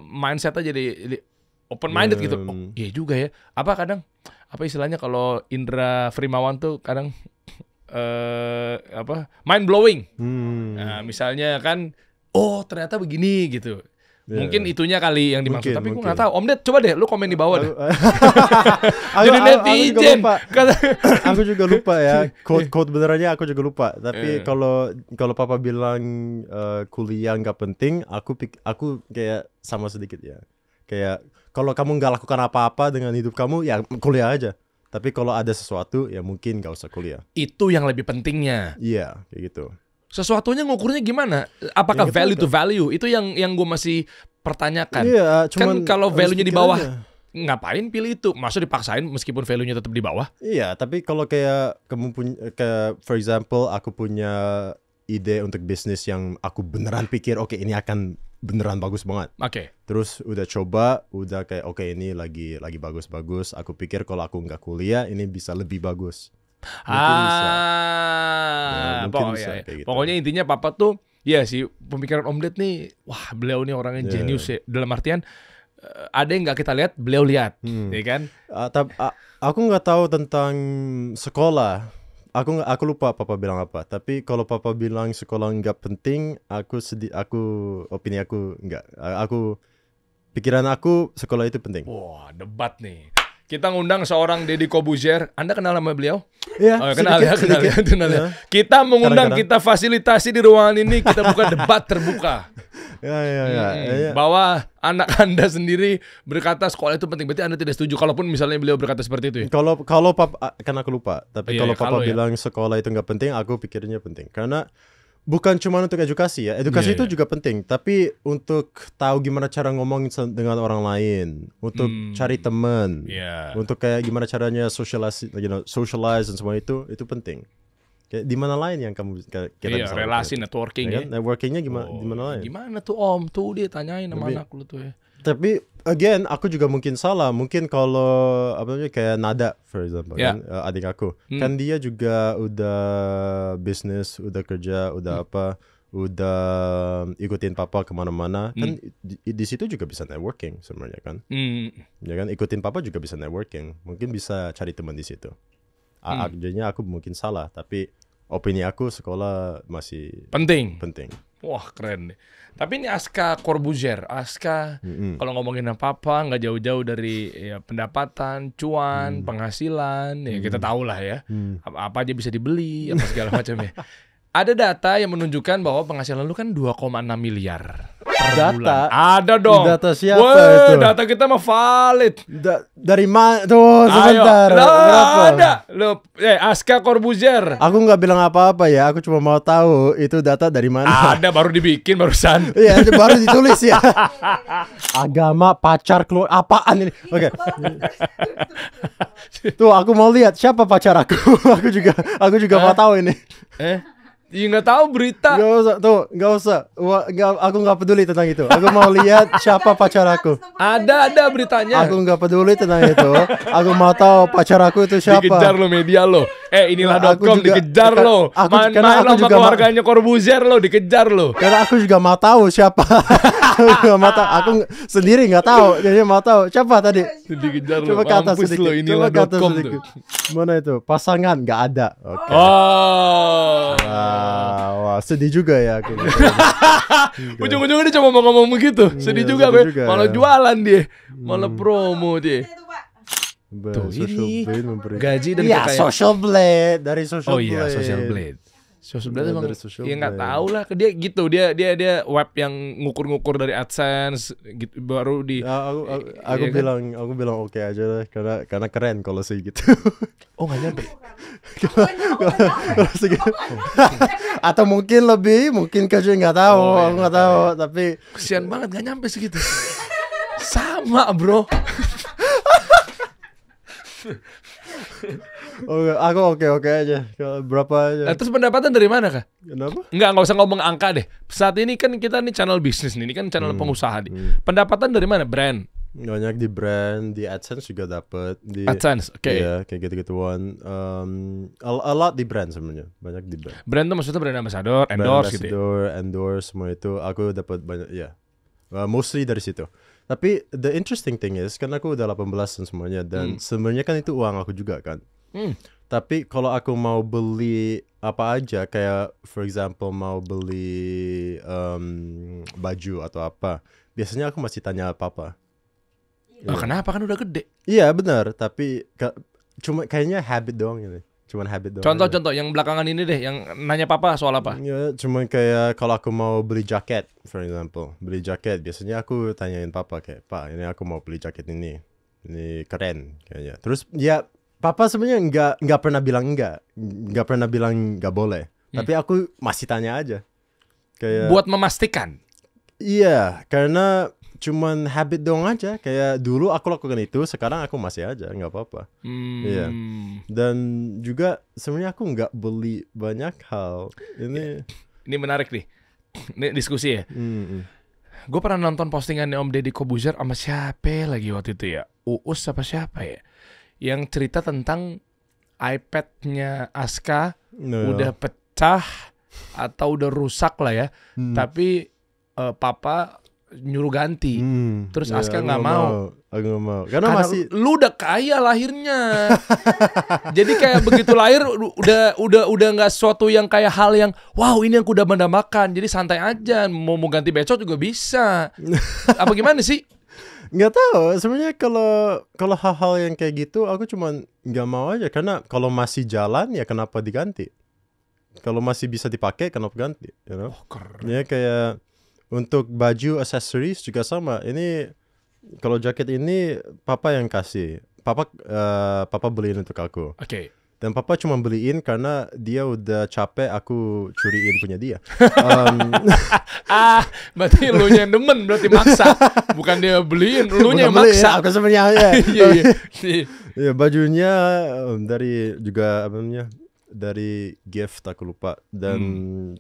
mindsetnya jadi open minded gitu. Oh, iya juga ya. Apa istilahnya kalau Indra Frimawan tuh kadang mind blowing. Nah, misalnya kan ternyata begini gitu. Mungkin itunya kali yang dimaksud. Tapi gue nggak tahu. Om Ded coba deh lu komen di bawah deh. Jadi netizen. Aku juga lupa ya. Quote benerannya aku juga lupa. Tapi kalau papa bilang kuliah nggak penting, aku kayak sama sedikit ya. Kayak kalau kamu nggak lakukan apa-apa dengan hidup kamu, ya kuliah aja. Tapi kalau ada sesuatu, ya mungkin nggak usah kuliah. Itu yang lebih pentingnya. Iya, kayak gitu. Sesuatunya ngukurnya gimana? Apakah value to value? Itu yang gue masih pertanyakan. Iya, kan kalau value-nya di bawah, ngapain pilih itu? Masa dipaksain meskipun value-nya tetap di bawah? Iya, tapi kalau kayak kamu punya, kayak for example, aku punya ide untuk bisnis yang aku beneran pikir, oke, ini akan beneran bagus banget. Oke. Terus udah coba, udah kayak oke, ini lagi bagus-bagus. Aku pikir kalau aku nggak kuliah, ini bisa lebih bagus. Mungkin bisa. Gitu. Pokoknya intinya papa tuh, ya sih pemikiran Om Ded nih, wah beliau nih orangnya jenius ya. Dalam artian ada yang nggak kita lihat, beliau lihat, ya kan? Aku nggak tahu tentang sekolah. Aku lupa papa bilang apa. Tapi kalau papa bilang sekolah nggak penting, opini aku nggak. Pikiran aku sekolah itu penting. Wah, debat nih. Kita ngundang seorang Deddy Corbuzier. Anda kenal sama beliau? Iya. Kenal ya. Kita mengundang, kita fasilitasi di ruangan ini, kita buka debat terbuka. Ya. Bahwa anak Anda sendiri berkata sekolah itu penting. Berarti Anda tidak setuju kalaupun misalnya beliau berkata seperti itu ya? Kalau papa, kan aku lupa. Tapi kalau papa ya. bilang sekolah itu nggak penting, aku pikirnya penting. Karena bukan cuma untuk edukasi ya. Edukasi itu juga penting. Tapi untuk tahu gimana cara ngomong dengan orang lain, untuk cari teman, untuk kayak gimana caranya socialize dan semua itu penting. Kayak di mana lain yang kita bisa relasi lakukan? networking ya. Networkingnya gimana lain? Gimana tuh Om? Tuh dia tanyain sama anak lu tuh ya. Tapi again, aku juga mungkin salah. Mungkin kalau kayak Nada, for example, kan, adik aku, kan dia juga udah bisnis, udah kerja, udah ikutin papa kemana-mana. Kan di situ juga bisa networking sebenarnya kan. Ya kan, ikutin papa juga bisa networking. Mungkin bisa cari teman di situ. Jadinya aku mungkin salah, tapi opini aku sekolah masih penting. Wah keren nih. Tapi ini Aska Corbuzier, kalau ngomongin apa-apa nggak jauh-jauh dari pendapatan, cuan, penghasilan, ya kita tahu lah ya. Apa aja bisa dibeli, apa segala macam ya. Ada data yang menunjukkan bahwa penghasilan lu kan 2,6 miliar per Data? bulan. Ada dong. Data siapa Weh, itu? data kita mah valid. Dari mana tuh sebentar? Ayo. Lah, Berapa? ada. Lu Aska Corbuzier. Aku nggak bilang apa-apa ya. Aku cuma mau tahu itu data dari mana. Ada baru dibikin barusan. Iya, itu baru ditulis ya. Agama, pacar, keluar, apaan ini? Oke. Tuh, aku mau lihat siapa pacar aku. aku juga mau tahu ini. Ya nggak tahu berita. Gak usah, tuh, gak usah. Aku nggak peduli tentang itu. Aku mau lihat siapa pacar aku. Ada beritanya. Aku nggak peduli tentang itu. Aku mau tahu pacar aku itu siapa. Dikejar lo media lo. Inilah.com dikejar lo. Main karena aku sama juga keluarganya Corbuzier lo dikejar lo. Karena aku juga mau tahu siapa. Aku sendiri nggak tahu. Jadi mau tahu siapa tadi. Dikejar lo. Coba ke atas Mampus sedikit. lo Coba ke atas inilah.com sedikit. tuh. Mana itu? Pasangan nggak ada. Oke. Oh. Wah, sedih juga ya aku. Ujung-ujungnya dia cuma mau ngomong begitu. Sedih juga sedih gue. juga. Malah jualan dia. Malah promo dia. Tuh, Social ini Blade memberi. gaji dan Ya, kekayaan. Social Blade dari Social Oh Blade. iya, Social Blade. Social Blade Iya, emang dari Social ya nggak Blade. tahu lah. Dia gitu. Dia web yang ngukur-ngukur dari AdSense gitu baru di. Ya, aku Iya kan? bilang oke aja lah karena keren kalau segitu. Oh nggak nyampe. Kalau segitu. Atau mungkin lebih, mungkin kerja nggak tahu, Oh, iya, aku nggak tahu. Tapi Kesian banget nggak nyampe segitu. Sama bro. aku oke aja. Kalau berapa aja. Terus pendapatan dari mana kah? Kenapa? Nggak usah ngomong angka deh. Saat ini kan kita nih channel bisnis nih, ini kan channel pengusaha nih. Pendapatan dari mana? Brand, Banyak di brand, di AdSense juga dapat. Di AdSense, oke. Iya, kayak gitu-gituan. A lot di brand sebenarnya, banyak di brand. Brand tuh maksudnya brand ambassador, endorse gitu. Ya? Endorse semua itu aku dapat banyak ya. Mostly dari situ. Tapi the interesting thing is kan aku udah 18 dan semuanya dan sebenarnya kan itu uang aku juga kan. Tapi kalau aku mau beli apa aja kayak for example mau beli baju atau apa, biasanya aku masih tanya papa. Oh, kenapa kan udah gede? Iya benar, tapi cuma kayaknya habit doang ini. Cuman habit doang. Contoh-contoh yang belakangan ini deh, yang nanya papa soal apa? Ya, cuman kayak kalau aku mau beli jaket, for example, beli jaket, biasanya aku tanyain papa kayak, Pak, ini aku mau beli jaket ini keren kayaknya. Terus ya, papa sebenarnya nggak pernah bilang nggak pernah bilang nggak boleh, tapi aku masih tanya aja. Kayak, Buat memastikan. iya, karena cuman habit doang aja. Kayak dulu aku lakukan itu, sekarang aku masih aja, nggak apa-apa. Iya. Dan juga sebenarnya aku nggak beli banyak hal. Ini menarik nih. Ini diskusi ya. Gue pernah nonton postingannya Om Deddy Corbuzier sama siapa lagi waktu itu ya? Uus apa siapa ya? Yang cerita tentang iPad-nya Aska udah pecah atau udah rusak lah ya. Tapi papa nyuruh ganti. Terus Aska nggak mau. Aku nggak mau. Karena masih lu udah kaya lahirnya. Jadi kayak begitu lahir udah nggak sesuatu yang kayak hal yang wow ini yang aku udah mendambakan. Jadi santai aja. Mau ganti besok juga bisa. Apa gimana sih? nggak tahu. Sebenarnya kalau hal-hal yang kayak gitu aku cuman nggak mau aja. Karena kalau masih jalan ya kenapa diganti? Kalau masih bisa dipakai kenapa ganti? You know? Oh, keren. Ya kayak untuk baju accessories juga sama. Ini kalau jaket ini papa yang kasih. Papa beliin untuk aku. Oke. Dan papa cuma beliin karena dia udah capek aku curiin punya dia. Berarti lu yang demen, berarti maksa. Bukan dia beliin, lu yang Bukan beliin, maksa. aku sebenarnya ya. Iya. Ya bajunya dari juga apa namanya? Dari gift aku lupa dan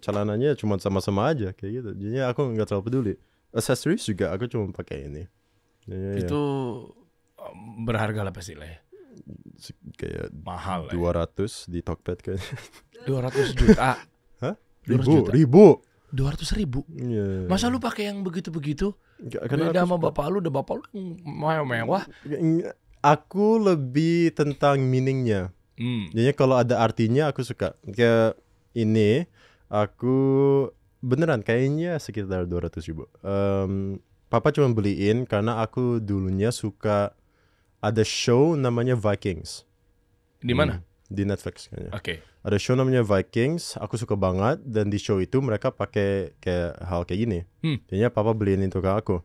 celananya cuma sama-sama aja kayak gitu. Jadi aku nggak terlalu peduli. Accessories juga aku cuma pakai ini. Ya. Itu berharga lah pasti lah ya. Kayak Mahal lah 200 di Tokped kayaknya. 200 juta. Hah? 200 juta. Ribu. 200.000. Yeah. Masa lu pakai yang begitu-begitu? Karena Beda aku sama bapak lu, udah bapak lu mewah. Aku lebih tentang meaningnya. Jadi kalau ada artinya aku suka. Kayak ini aku beneran kayaknya sekitar 200.000. Papa cuma beliin karena aku dulunya suka ada show namanya Vikings. Di mana? di Netflix kayaknya. Oke. Ada show namanya Vikings, aku suka banget, dan di show itu mereka pakai kayak hal kayak gini. Jadinya papa beliin itu ke aku.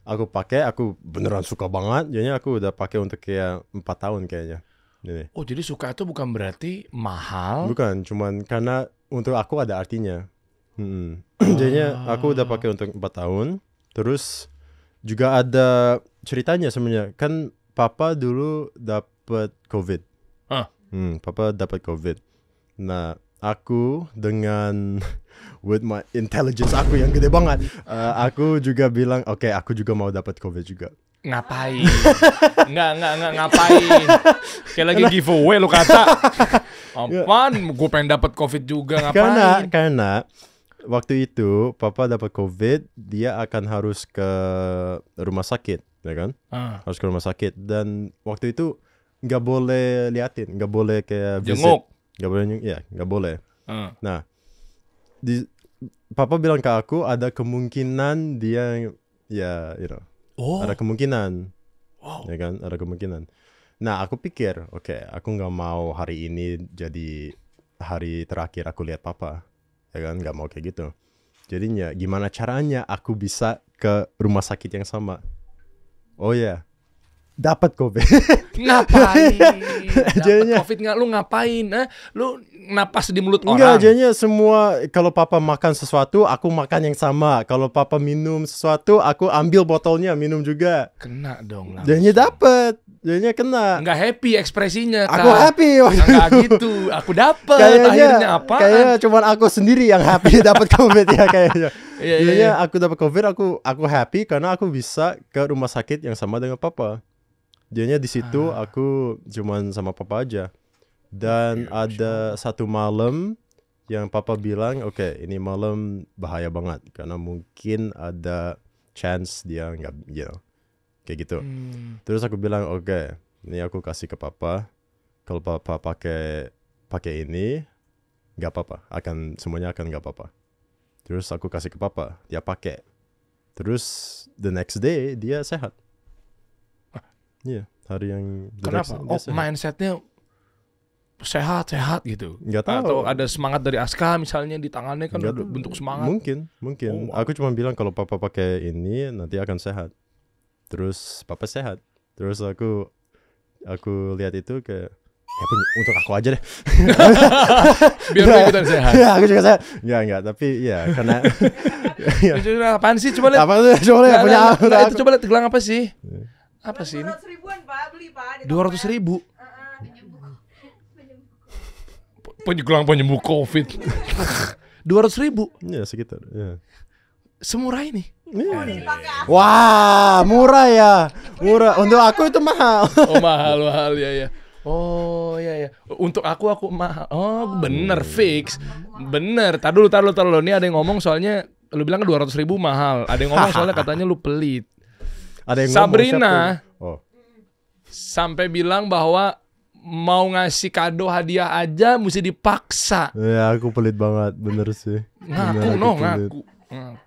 Aku pakai, aku beneran suka banget. Jadinya aku udah pakai untuk kayak 4 tahun kayaknya. Ini. Oh, jadi suka itu bukan berarti mahal. Bukan, cuman karena untuk aku ada artinya. Jadinya aku udah pakai untuk 4 tahun. Terus juga ada ceritanya sebenarnya. Kan papa dulu dapat COVID. Papa dapat COVID. Nah, aku dengan with my intelligence aku yang gede banget, aku juga bilang, oke, aku juga mau dapat COVID juga. Ngapain? Enggak ngapain. Kayak lagi giveaway lu kata. Apaan? Gue pengen dapat COVID juga, ngapain? Karena waktu itu papa dapat COVID, dia akan harus ke rumah sakit, ya kan? Harus ke rumah sakit, dan waktu itu nggak boleh liatin, nggak boleh kayak visit, jenguk, nggak boleh. Nah, papa bilang ke aku ada kemungkinan dia, ada kemungkinan, ya kan, ada kemungkinan. Nah, aku pikir, oke, aku nggak mau hari ini jadi hari terakhir aku lihat papa, ya kan, nggak mau kayak gitu. Jadinya gimana caranya aku bisa ke rumah sakit yang sama? Oh ya, dapat COVID. Ngapain? Jadinya COVID nggak? Lu ngapain? Lu napas di mulut orang? Enggak, jadinya semua, kalau papa makan sesuatu, aku makan yang sama. Kalau papa minum sesuatu, aku ambil botolnya, minum juga. Kena dong. Jadinya dapet, jadinya kena. Nggak happy ekspresinya. Aku happy. Nggak gitu. Aku dapet. Akhirnya apa? Kayaknya cuma aku sendiri yang happy dapat COVID ya kayaknya. Jadinya aku dapat COVID, aku happy karena aku bisa ke rumah sakit yang sama dengan papa. Jadinya di situ aku cuman sama papa aja. Dan ada satu malam yang papa bilang, oke, ini malam bahaya banget karena mungkin ada chance dia nggak, kayak gitu. Terus aku bilang, oke, ini aku kasih ke papa. Kalau papa pakai ini, nggak apa-apa, semuanya akan nggak apa-apa. Terus aku kasih ke papa, dia pakai. Terus the next day dia sehat. Iya, hari yang kenapa? Mindsetnya sehat gitu. Nggak tahu. Atau ada semangat dari Aska misalnya di tangannya kan ada bentuk semangat. Mungkin. Aku cuma bilang kalau papa pakai ini nanti akan sehat. Terus papa sehat. Terus aku lihat itu kayak untuk aku aja deh. Biar lu ikutan sehat. Ya, aku juga sehat. Enggak, tapi ya karena apaan sih? Coba lihat. Apa tuh? Coba lihat punya itu coba lihat gelang apa sih? Apa sih ini? 200 ribuan Pak, beli Pak. 200 ribu. Gelang penyembuh COVID. 200 ribu. Ya sekitar. Ya. Semurah ini. Wah, murah ya. Murah. Untuk aku itu mahal. Oh, mahal ya. Oh ya. Untuk aku mahal. Oh bener, fix. Bener. Tar dulu. Ini ada yang ngomong soalnya lu bilang 200 ribu mahal. Ada yang ngomong soalnya katanya lu pelit. Ada yang Sabrina sampai bilang bahwa mau ngasih kado hadiah aja mesti dipaksa. Ya, aku pelit banget, bener sih. Ngaku.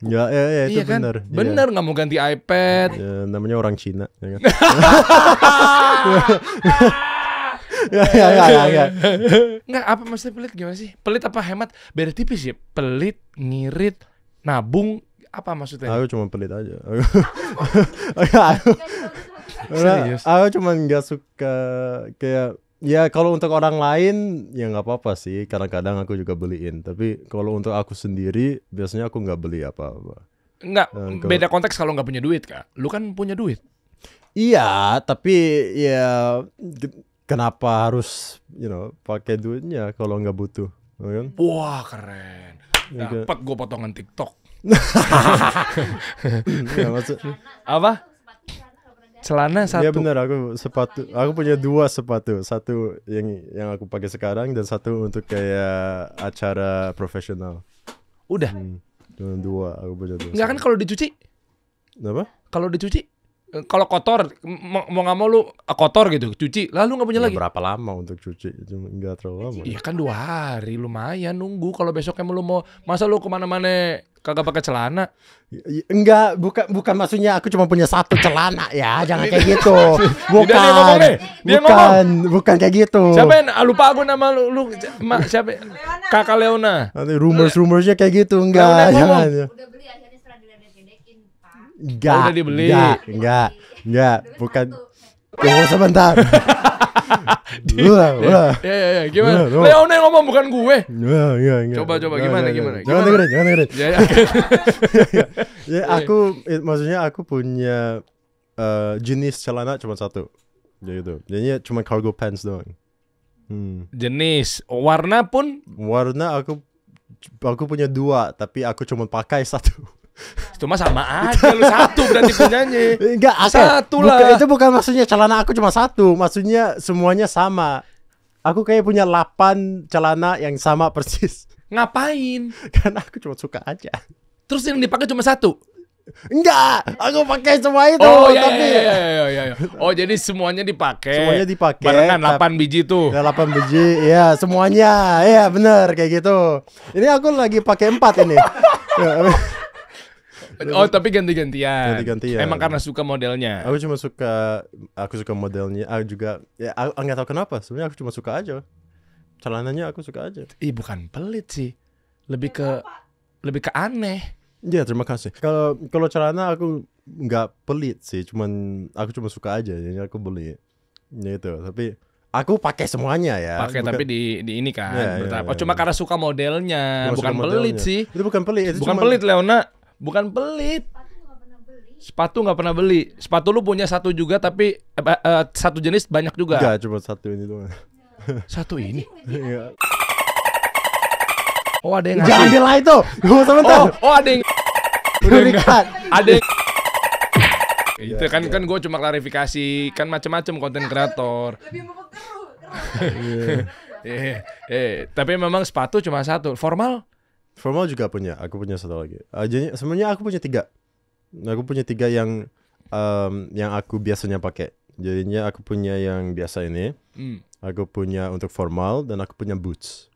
Ya, itu iya kan? bener. Bener, nggak mau ganti iPad. Ya, namanya orang Cina. Ya kan? Ya. Nggak, apa maksudnya pelit gimana sih? Pelit apa hemat? Beda tipis ya. Pelit, ngirit, nabung. Apa maksudnya? Aku cuma pelit aja. Serius? Aku cuma nggak suka kayak, ya kalau untuk orang lain ya nggak apa-apa sih. Kadang-kadang aku juga beliin. Tapi kalau untuk aku sendiri biasanya aku nggak beli apa-apa. Nggak, beda konteks kalau nggak punya duit, Kak. Lu kan punya duit. Iya, tapi ya kenapa harus pakai duitnya kalau nggak butuh, kan? Wah, keren. Dapat gue potongan TikTok. Ya, maksud apa? Celana satu. Iya benar, aku punya 2 sepatu. Satu yang aku pakai sekarang dan satu untuk kayak acara profesional. Udah. Cuma 2, aku punya 2. Enggak kan kalau dicuci? Apa? Kalau dicuci? Kalau kotor, mau nggak mau lu kotor gitu, cuci, lalu nggak punya Ya, lagi. berapa lama untuk cuci? Cuma nggak terlalu lama. Iya kan 2 hari, lumayan nunggu. Kalau besoknya lu mau, masa lu kemana-mana kagak pakai celana? Enggak, bukan maksudnya aku cuma punya 1 celana ya, jangan kayak gitu. Dia ngomong deh, dia Bukan kayak gitu. Siapa yang lupa aku nama lu siapa? Kakak Leona. Nanti rumors-rumorsnya kayak gitu, Leona enggak, ngomong. jangan. Udah beli akhirnya setelah diledek-ledekin, Pak. Enggak, udah dibeli. enggak, bukan. Tunggu sebentar. Udah. Ya, gimana? Udah. Leona yang ngomong bukan gue. Enggak. Coba, Jangan gimana? dengerin. Ya. Ya, maksudnya aku punya jenis celana cuma 1. Ya gitu. Jadinya cuma cargo pants doang. Jenis, warna pun Warna aku punya 2, tapi aku cuma pakai 1. cuma sama aja lu 1 berarti punyanya. Enggak, 1 lah. Itu bukan maksudnya celana aku cuma 1, maksudnya semuanya sama. Aku kayak punya 8 celana yang sama persis. Ngapain? Karena aku cuma suka aja. Terus yang dipakai cuma 1. Enggak, aku pakai semua itu. Oh iya, tapi iya. Oh jadi semuanya dipakai. Semuanya dipakai. Barengan 8 biji tuh. ya 8 biji, ya semuanya. Ya benar kayak gitu. Ini aku lagi pakai 4 ini. Oh tapi ganti-gantian. Ganti-gantian. Emang karena suka modelnya. Aku suka modelnya. Aku juga ya aku nggak tahu kenapa. Sebenarnya aku cuma suka aja. Celananya aku suka aja. Ih bukan pelit sih. Lebih ke aneh. Ya terima kasih. Kalau celana aku nggak pelit sih. Aku cuma suka aja. Jadi aku beli. Ya itu. Tapi aku pakai semuanya ya. Pakai tapi di ini kan. Ya, bertahap. ya. Cuma karena suka modelnya. Cuma Bukan suka pelit modelnya. sih. Itu bukan pelit. Itu Bukan cuma- pelit Leona. Bukan pelit. Sepatu nggak pernah beli. Sepatu lu punya 1 juga tapi 1 jenis banyak juga. Enggak, cuma 1 ini doang. 1 ini. Iya. Oh ada yang Jangan ngasih. bilang itu. Tunggu sebentar. Oh ada yang Udah enggak. ada yang itu kan gue cuma klarifikasi kan macam-macam konten kreator. Lebih mempengaruhi. Tapi memang sepatu cuma 1. Formal? Formal juga punya. Aku punya 1 lagi. Jadi sebenarnya aku punya 3. Aku punya 3 yang aku biasanya pakai. Jadinya aku punya yang biasa ini. Aku punya untuk formal dan aku punya boots.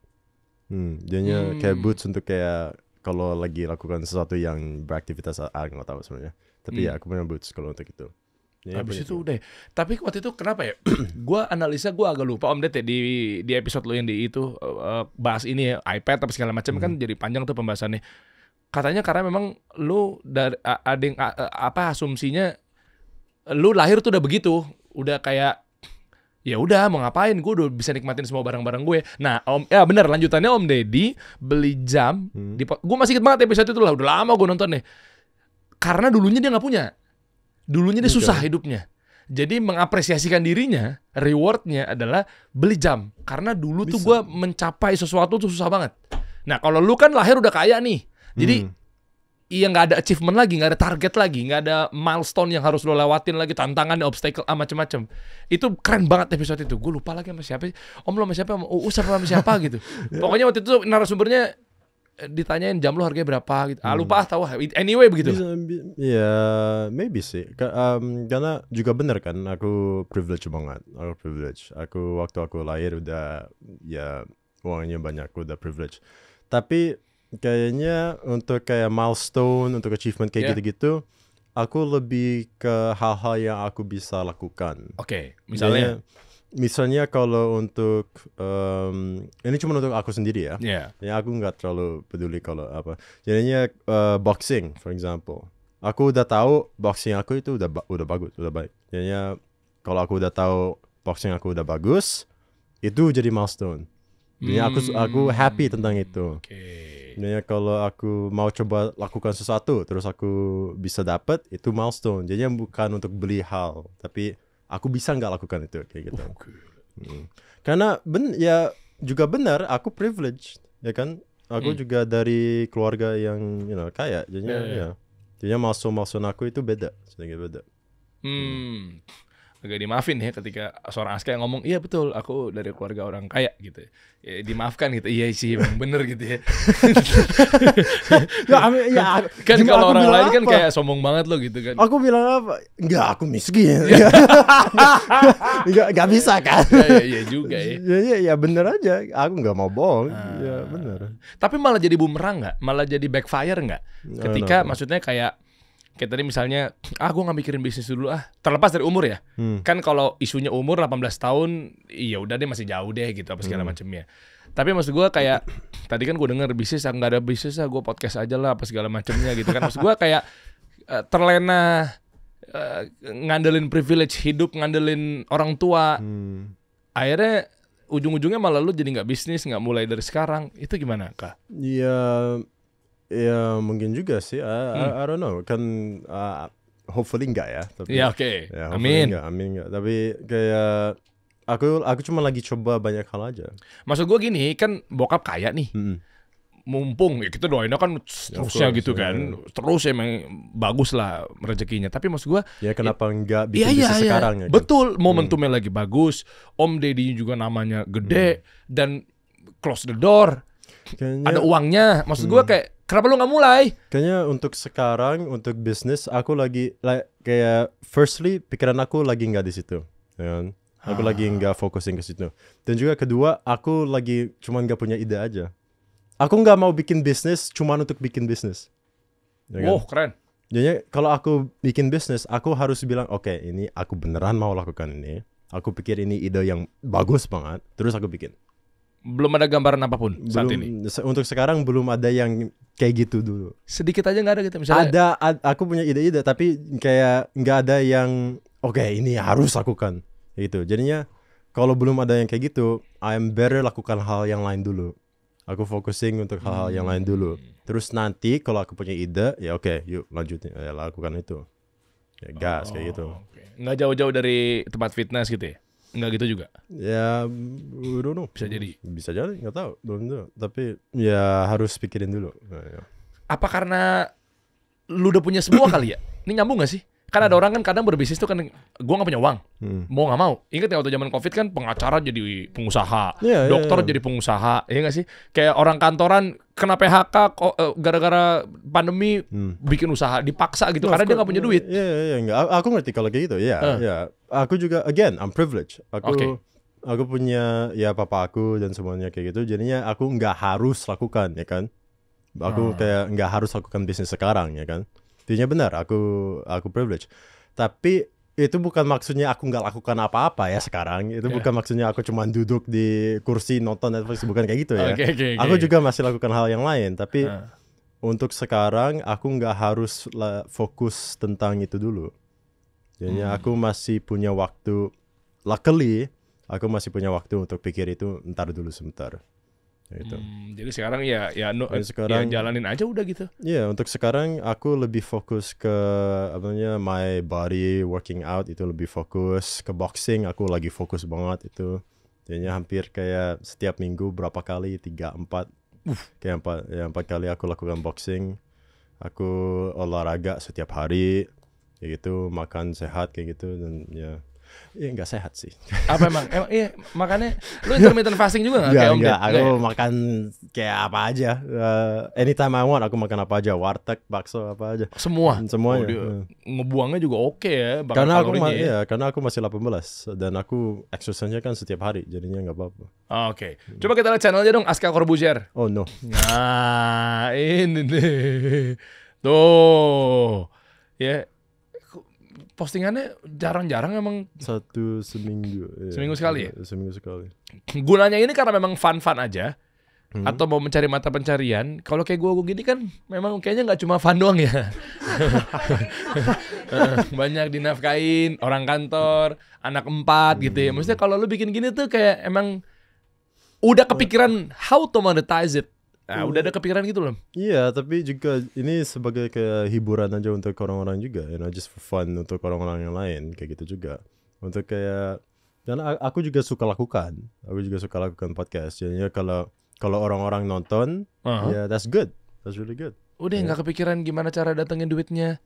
Jadinya kayak boots untuk kayak kalau lagi lakukan sesuatu yang beraktivitas, nggak tahu sebenarnya. Tapi ya aku punya boots kalau untuk itu. Jadi Habis punya itu udah. Tapi waktu itu kenapa ya? Gua analisa gue agak lupa Om Det ya, di episode lo yang di itu bahas ini ya iPad apa segala macam kan jadi panjang tuh pembahasannya. Katanya karena memang lu dari ada yang asumsinya lu lahir tuh udah begitu, udah kayak ya udah mau ngapain, gue udah bisa nikmatin semua barang-barang gue. Nah ya benar lanjutannya Om Deddy beli jam gue masih inget banget episode itu lah, udah lama gue nonton deh. Karena dulunya dia nggak punya, dulunya dia susah hidupnya. Jadi mengapresiasikan dirinya, rewardnya adalah beli jam. Karena dulu tuh gue mencapai sesuatu tuh susah banget. Nah kalau lu kan lahir udah kaya nih, jadi iya nggak ada achievement lagi, nggak ada target lagi, nggak ada milestone yang harus lo lewatin lagi, tantangan, obstacle, macam-macam. Itu keren banget episode itu. Gue lupa lagi sama siapa. Om lo sama siapa? Sama siapa gitu. Pokoknya waktu itu narasumbernya ditanyain jam lo harganya berapa gitu. Lupa tahu. Anyway begitu. Ya, maybe sih. Karena juga benar kan, aku privilege banget. Aku waktu aku lahir udah ya uangnya banyak, udah privilege. Tapi kayaknya untuk kayak milestone, untuk achievement kayak gitu-gitu, aku lebih ke hal-hal yang aku bisa lakukan. Oke, misalnya kalau untuk ini cuma untuk aku sendiri ya. Ya aku nggak terlalu peduli kalau apa. Jadinya boxing, for example. Aku udah tahu boxing aku itu udah bagus, udah baik. Jadinya kalau aku udah tahu boxing aku udah bagus, itu jadi milestone. Jadi aku happy tentang itu. Jadinya kalau aku mau coba lakukan sesuatu, terus aku bisa dapat, itu milestone. Jadinya bukan untuk beli hal, tapi aku bisa nggak lakukan itu kayak gitu. Karena ya juga benar, aku privileged, ya kan? Aku juga dari keluarga yang kaya, jadinya ya. Jadinya milestone aku itu beda, sedikit beda. agak dimaafin ya ketika seorang Aska yang ngomong iya betul aku dari keluarga orang kaya gitu ya, dimaafkan gitu iya sih emang bener gitu ya. Kan kalau orang lain kan kayak sombong banget lo gitu kan. Aku bilang apa? Enggak, aku miskin. Enggak bisa kan? Iya juga ya. Ya bener aja. Aku nggak mau bohong. Ya bener. Tapi malah jadi bumerang nggak? Malah jadi backfire nggak? Ketika maksudnya kayak tadi misalnya, gue nggak mikirin bisnis dulu terlepas dari umur ya. Kan kalau isunya umur 18 tahun, iya udah deh masih jauh deh gitu apa segala macamnya. Tapi maksud gue kayak tadi kan gue dengar bisnis, nggak ada bisnis gue podcast aja lah apa segala macamnya gitu kan. Maksud gue kayak terlena ngandelin privilege hidup, ngandelin orang tua. Akhirnya ujung-ujungnya malah lu jadi nggak bisnis, nggak mulai dari sekarang. Itu gimana Kak? Ya mungkin juga sih. I don't know. Kan hopefully enggak ya. Tapi, ya oke. Ya, Amin. Enggak. Tapi kayak aku cuma lagi coba banyak hal aja. Maksud gue gini, kan bokap kaya nih. Mumpung ya kita doainnya kan terusnya gitu kan. Terus emang bagus lah rezekinya. Tapi maksud gue ya kenapa enggak bikin bisnis sekarang ya? Betul, momentumnya lagi bagus. Om Deddy juga namanya gede dan close the door. Kayaknya, ada uangnya. Maksud gue kayak kenapa lu nggak mulai? Kayaknya untuk sekarang untuk bisnis aku lagi kayak firstly pikiran aku lagi nggak di situ. Ya. Aku lagi nggak fokusin ke situ. Dan juga kedua aku lagi cuman nggak punya ide aja. Aku nggak mau bikin bisnis cuman untuk bikin bisnis. Ya kan? Keren. Jadi kalau aku bikin bisnis, aku harus bilang oke, ini aku beneran mau lakukan ini. Aku pikir ini ide yang bagus banget. Terus aku bikin. Belum ada gambaran apapun saat ini. Untuk sekarang belum ada yang kayak gitu dulu. Sedikit aja nggak ada gitu misalnya. Aku punya ide-ide tapi kayak nggak ada yang oke, ini harus lakukan gitu. Jadinya kalau belum ada yang kayak gitu, I'm better lakukan hal yang lain dulu. Aku focusing untuk hal-hal yang lain dulu. Terus nanti kalau aku punya ide, ya oke, yuk lanjutin, ya lakukan itu. Ya gas kayak gitu. Okay. Nggak jauh-jauh dari tempat fitness gitu ya? Nggak gitu juga? Ya, I don't know. Bisa jadi? Bisa jadi, nggak tahu. Belum tahu. Tapi ya harus pikirin dulu. Ya. Apa karena lu udah punya semua kali ya? Ini nyambung nggak sih? Kan ada orang kan kadang berbisnis tuh kan, gue nggak punya uang, mau nggak mau. Ingat ya waktu zaman COVID kan pengacara jadi pengusaha, dokter jadi pengusaha, ya nggak sih? Kayak orang kantoran kena PHK gara-gara pandemi bikin usaha, dipaksa gitu karena dia nggak punya duit. Iya, nggak. Aku ngerti kalau kayak gitu. Ya. Aku juga, again, I'm privileged. Aku punya ya papa aku dan semuanya kayak gitu. Jadinya aku nggak harus lakukan, ya kan? Aku kayak nggak harus lakukan bisnis sekarang, ya kan? Intinya benar, aku privilege. Tapi itu bukan maksudnya aku nggak lakukan apa-apa ya sekarang. Itu bukan maksudnya aku cuma duduk di kursi nonton Netflix, bukan kayak gitu ya. Aku juga masih lakukan hal yang lain. Tapi untuk sekarang aku nggak harus fokus tentang itu dulu. Jadinya aku masih punya waktu. Luckily, aku masih punya waktu untuk pikir itu ntar dulu sebentar. Gitu. Jadi sekarang sekarang jalanin aja udah gitu. Iya, untuk sekarang aku lebih fokus ke my body working out, itu lebih fokus ke boxing. Aku lagi fokus banget itu. Jadinya hampir kayak setiap minggu berapa kali 3-4 kayak 4 kali aku lakukan boxing. Aku olahraga setiap hari kayak gitu, makan sehat kayak gitu dan ya nggak sehat sih. Apa emang iya makanya lu intermittent fasting juga nggak kayak Om Ded? Aku makan kayak apa aja. Anytime I want aku makan apa aja, warteg, bakso apa aja. Semuanya. Ngebuangnya juga oke ya. Karena aku masih 18 dan aku exercise-nya kan setiap hari, jadinya nggak apa-apa. Oke. Coba kita lihat channelnya dong, Aska Corbuzier. Oh no. Nah ini nih. Tuh. Ya. Postingannya jarang-jarang emang. Seminggu. Seminggu sekali ya? Seminggu sekali. Gunanya ini karena memang fun-fun aja. Atau mau mencari mata pencarian. Kalau kayak gue gini kan memang kayaknya nggak cuma fun doang ya. Banyak dinafkain, orang kantor, anak 4 gitu ya. Maksudnya kalau lu bikin gini tuh kayak emang udah kepikiran how to monetize it. Nah, udah ada kepikiran gitu loh. Iya, tapi juga ini sebagai kayak hiburan aja untuk orang-orang juga, just for fun untuk orang-orang yang lain kayak gitu juga. Untuk kayak dan aku juga suka lakukan. Aku juga suka lakukan podcast. Jadinya kalau orang-orang nonton, ya that's good. That's really good. Udah nggak kepikiran gimana cara datengin duitnya.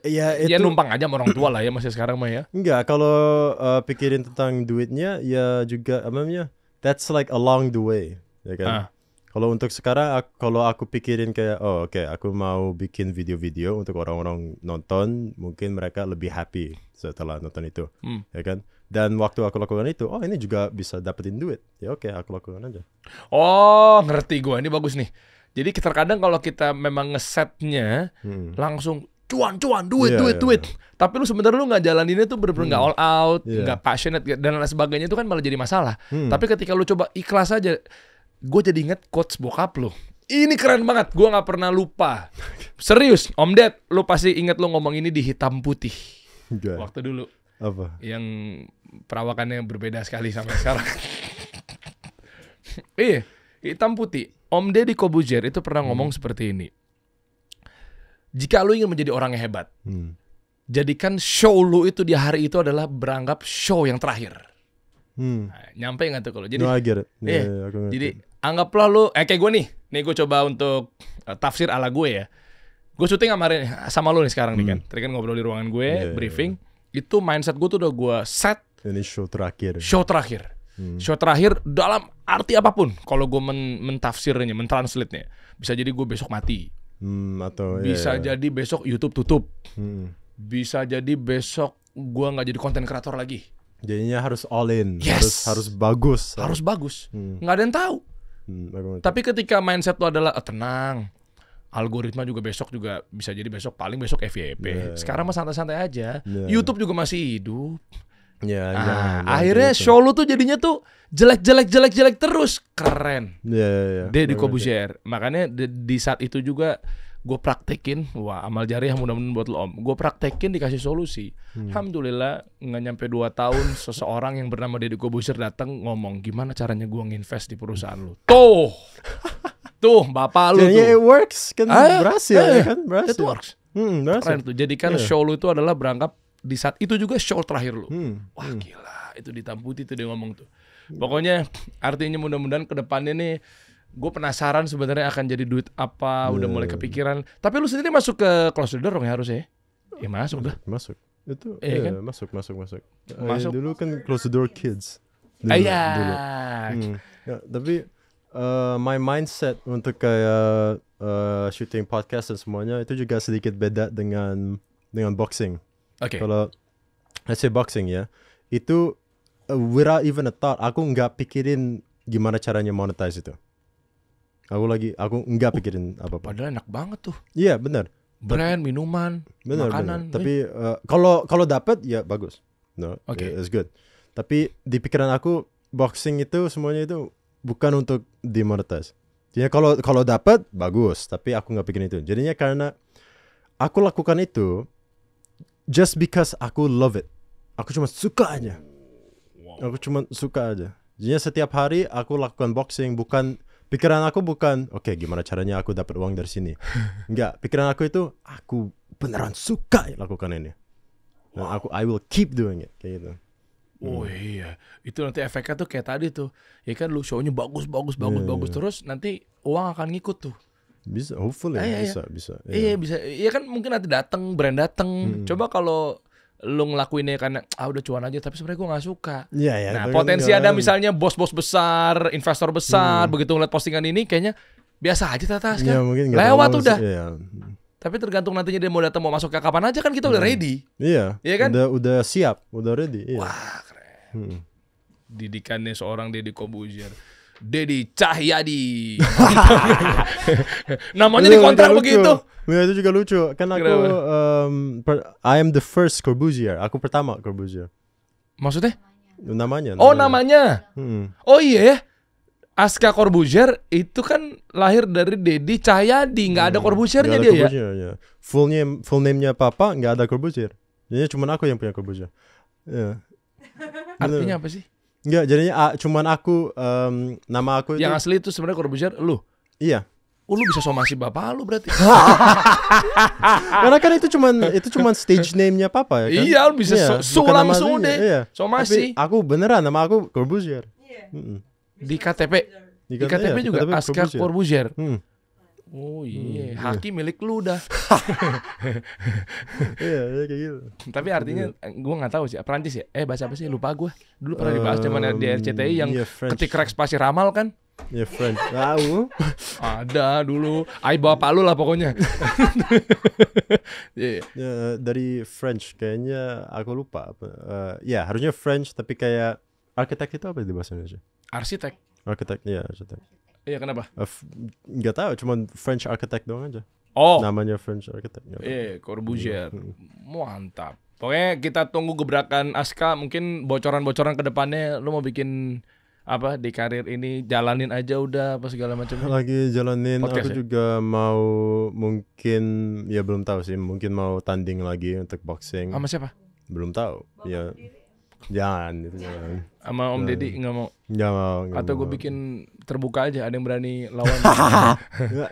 Ya itu Ya numpang aja sama orang tua lah ya masih sekarang mah ya. enggak, kalau pikirin tentang duitnya ya juga apa namanya? That's like along the way, ya kan? Ah. Kalau untuk sekarang kalau aku pikirin kayak aku mau bikin video-video untuk orang-orang nonton, mungkin mereka lebih happy setelah nonton itu. Ya kan? Dan waktu aku lakukan itu, ini juga bisa dapetin duit. Ya oke, aku lakukan aja. Oh, ngerti gua. Ini bagus nih. Jadi terkadang kalau kita memang ngesetnya langsung cuan duit. Tapi lu sebenarnya lu nggak jalaninnya tuh bener-bener nggak all out, nggak passionate dan lain sebagainya, itu kan malah jadi masalah. Tapi ketika lu coba ikhlas aja, gue jadi inget quotes bokap lu. Ini keren banget, gue nggak pernah lupa. Serius, Om Ded, lu pasti inget lu ngomong ini di Hitam Putih. Enggak. Waktu dulu. Apa? Yang perawakannya berbeda sekali sampai sekarang. Iya, Hitam Putih. Om Deddy Corbuzier itu pernah ngomong seperti ini. Jika lu ingin menjadi orang yang hebat, jadikan show lu itu di hari itu adalah beranggap show yang terakhir. Nah, nyampe nggak tuh kalau? Jadi, No, I get it. aku ngerti. Jadi anggaplah lu, kayak gue nih gue coba untuk tafsir ala gue ya. Gue syuting sama lu nih sekarang nih kan. Tadi kan ngobrol di ruangan gue, briefing. Itu mindset gue tuh udah gue set. Ini show terakhir. Show terakhir dalam arti apapun. Kalau gue mentafsirnya, mentranslate-nya, bisa jadi gue besok mati. Atau bisa jadi besok YouTube tutup. Bisa jadi besok gue nggak jadi konten kreator lagi. Jadinya harus all in, Yes. harus bagus. Harus bagus. Nggak ada yang tahu. Tapi ketika mindset lo adalah tenang, algoritma juga besok juga bisa jadi paling besok FYP. Sekarang mah santai-santai aja. YouTube juga masih hidup. Akhirnya show lu tuh jadinya tuh jelek terus. Keren. Deddy Corbuzier. Makanya di saat itu juga gue praktekin, wah amal jariah mudah-mudahan buat lo Om. Gue praktekin dikasih solusi. Alhamdulillah nggak nyampe 2 tahun seseorang yang bernama Deddy Corbuzier datang ngomong gimana caranya gue nginvest di perusahaan lu. Tuh bapak lu Jadinya tuh. it works kan, berhasil ya kan, berhasil. It works. Berhasil. Keren tuh. Jadikan show lu itu adalah beranggap di saat itu juga show terakhir lu. Wah gila, itu di Hitam Putih tuh dia ngomong tuh. Pokoknya artinya mudah-mudahan ke depannya nih, gue penasaran sebenarnya akan jadi duit apa, udah mulai kepikiran. Tapi lu sendiri masuk ke Close the Door dong ya harusnya. Ya masuk dah. Masuk. Itu kan? masuk. Masuk. Dulu kan Close the Door Kids. Dulu. Ya, tapi my mindset untuk kayak shooting podcast dan semuanya itu juga sedikit beda dengan boxing. Oke. Kalau let's say boxing ya, itu without even a thought, aku nggak pikirin gimana caranya monetize itu. Aku nggak pikirin apa-apa. Padahal enak banget tuh. Iya benar. Brand, minuman, makanan. Tapi kalau dapat ya bagus. No, Oke. it's good. Tapi di pikiran aku boxing itu semuanya itu bukan untuk dimonetize. Jadi kalau dapat bagus, tapi aku nggak pikirin itu. Jadinya karena aku lakukan itu just because aku love it. Aku cuma suka aja. Aku cuma suka aja. Jadinya setiap hari aku lakukan boxing, pikiran aku bukan oke, gimana caranya aku dapat uang dari sini. Enggak, pikiran aku itu aku beneran suka lakukan ini. Dan I will keep doing it kayak gitu. Oh iya, itu nanti efeknya tuh kayak tadi tuh. Ya kan lu show-nya bagus terus nanti uang akan ngikut tuh. Bisa, hopefully bisa. Iya bisa. Iya kan mungkin nanti brand datang. Coba kalau lu ngelakuinnya karena udah cuan aja, tapi sebenarnya gue nggak suka. Nah potensi ada misalnya bos-bos besar, investor besar, begitu ngeliat postingan ini kayaknya biasa aja tatas kan. Lewat udah. Tapi tergantung nantinya dia mau datang mau masuk ke kapan aja kan kita udah ready. Iya kan? Udah siap, udah ready. Iya. Wah keren. Didikannya seorang Deddy Corbuzier. Deddy Cahyadi. Namanya dikontrak begitu. Ya, itu juga lucu. Kan aku I am the first Corbuzier. Aku pertama Corbuzier. Maksudnya? Namanya. Oh, namanya. Oh iya ya. Aska Corbuzier itu kan lahir dari Deddy Cahyadi, nggak ada Corbuziernya dia ya. Full name-nya Papa nggak ada Corbuzier. Jadi cuma aku yang punya Corbuzier. Ya. Artinya apa sih? Enggak, jadinya cuman aku nama aku itu. Yang asli itu sebenarnya Corbuzier lu. Iya. Lu bisa somasi bapak lu berarti. Karena kan itu cuman stage name-nya Papa ya kan. Iya, lu bisa langsung deh. Iya. Somasi. Tapi aku beneran nama aku Corbuzier. Di KTP. Di KTP juga Aska Corbuzier. Oh iya, haki milik lu dah. Iya, kayak gitu. Tapi artinya gue nggak tahu sih. Prancis ya? Bahasa apa sih? Lupa gue. Dulu pernah dibahas zaman di RCTI yang French. ketik Rex pasti ramal kan? Ya French. Tahu. Ada dulu. Ai bapak lu lah pokoknya. Iya. Ya, dari French kayaknya aku lupa apa. Ya, harusnya French tapi kayak arsitek itu apa di bahasa Indonesia? Arsitek. Arsitek, ya arsitek. Iya kenapa? Nggak tahu, cuman French architect doang aja. Oh. Namanya French architect. Iya, Corbusier. Mantap. Pokoknya kita tunggu gebrakan Aska. Mungkin bocoran-bocoran ke depannya lu mau bikin apa di karir ini, jalanin aja udah apa segala macam. Lagi jalanin. Podcast, aku ya? juga mau mungkin ya belum tahu sih, mungkin mau tanding lagi untuk boxing. Sama siapa? Belum tahu. Ya jangan itu jangan. Sama Om Deddy nggak mau. Nggak mau. Atau gue bikin terbuka aja, ada yang berani lawan.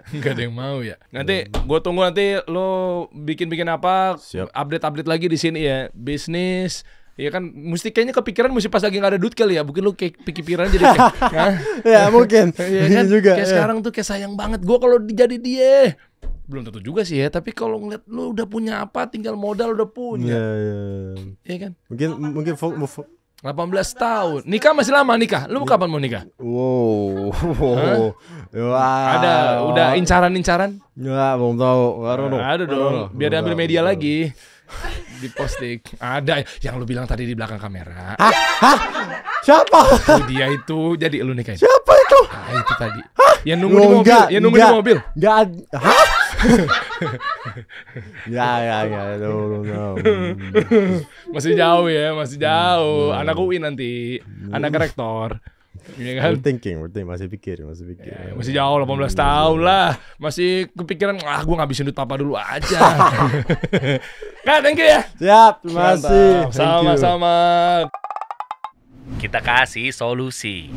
Nggak ada yang mau ya. Nanti gue tunggu nanti lo bikin apa. Siap. Update lagi di sini ya. Bisnis. Ya kan, mesti kayaknya kepikiran mesti pas lagi nggak ada duit kali ya. Mungkin lo kayak pikiran jadi kayak, hah? Ya mungkin. Iya kan? juga. Kayak sekarang tuh kayak sayang banget gue kalau jadi dia. Belum tentu juga sih ya. Tapi kalau ngeliat lo udah punya apa, tinggal modal udah punya. Ya. Iya kan? Mungkin 18 tahun. Nikah masih lama nikah. Lu kapan mau nikah? Wow. Wow. Ada udah incaran-incaran? Nggak, belum tahu. Ada dong. Biar diambil media lagi. Di posting. Ada yang lu bilang tadi di belakang kamera. Siapa? Oh, dia itu jadi lu nikahin. Siapa itu? Ah, itu tadi. Yang nunggu di mobil, yang nunggu di mobil. Enggak. Hah? Ya, belum tahu. Masih jauh ya, masih jauh. Anak UI nanti, anak rektor. Iya kan? We're thinking, masih pikir. Ya, masih jauh 18 tahun lah. Masih kepikiran, gue ngabisin duit papa dulu aja. Kak, thank you ya. Siap, terima kasih. Sama-sama. Kita kasih solusi.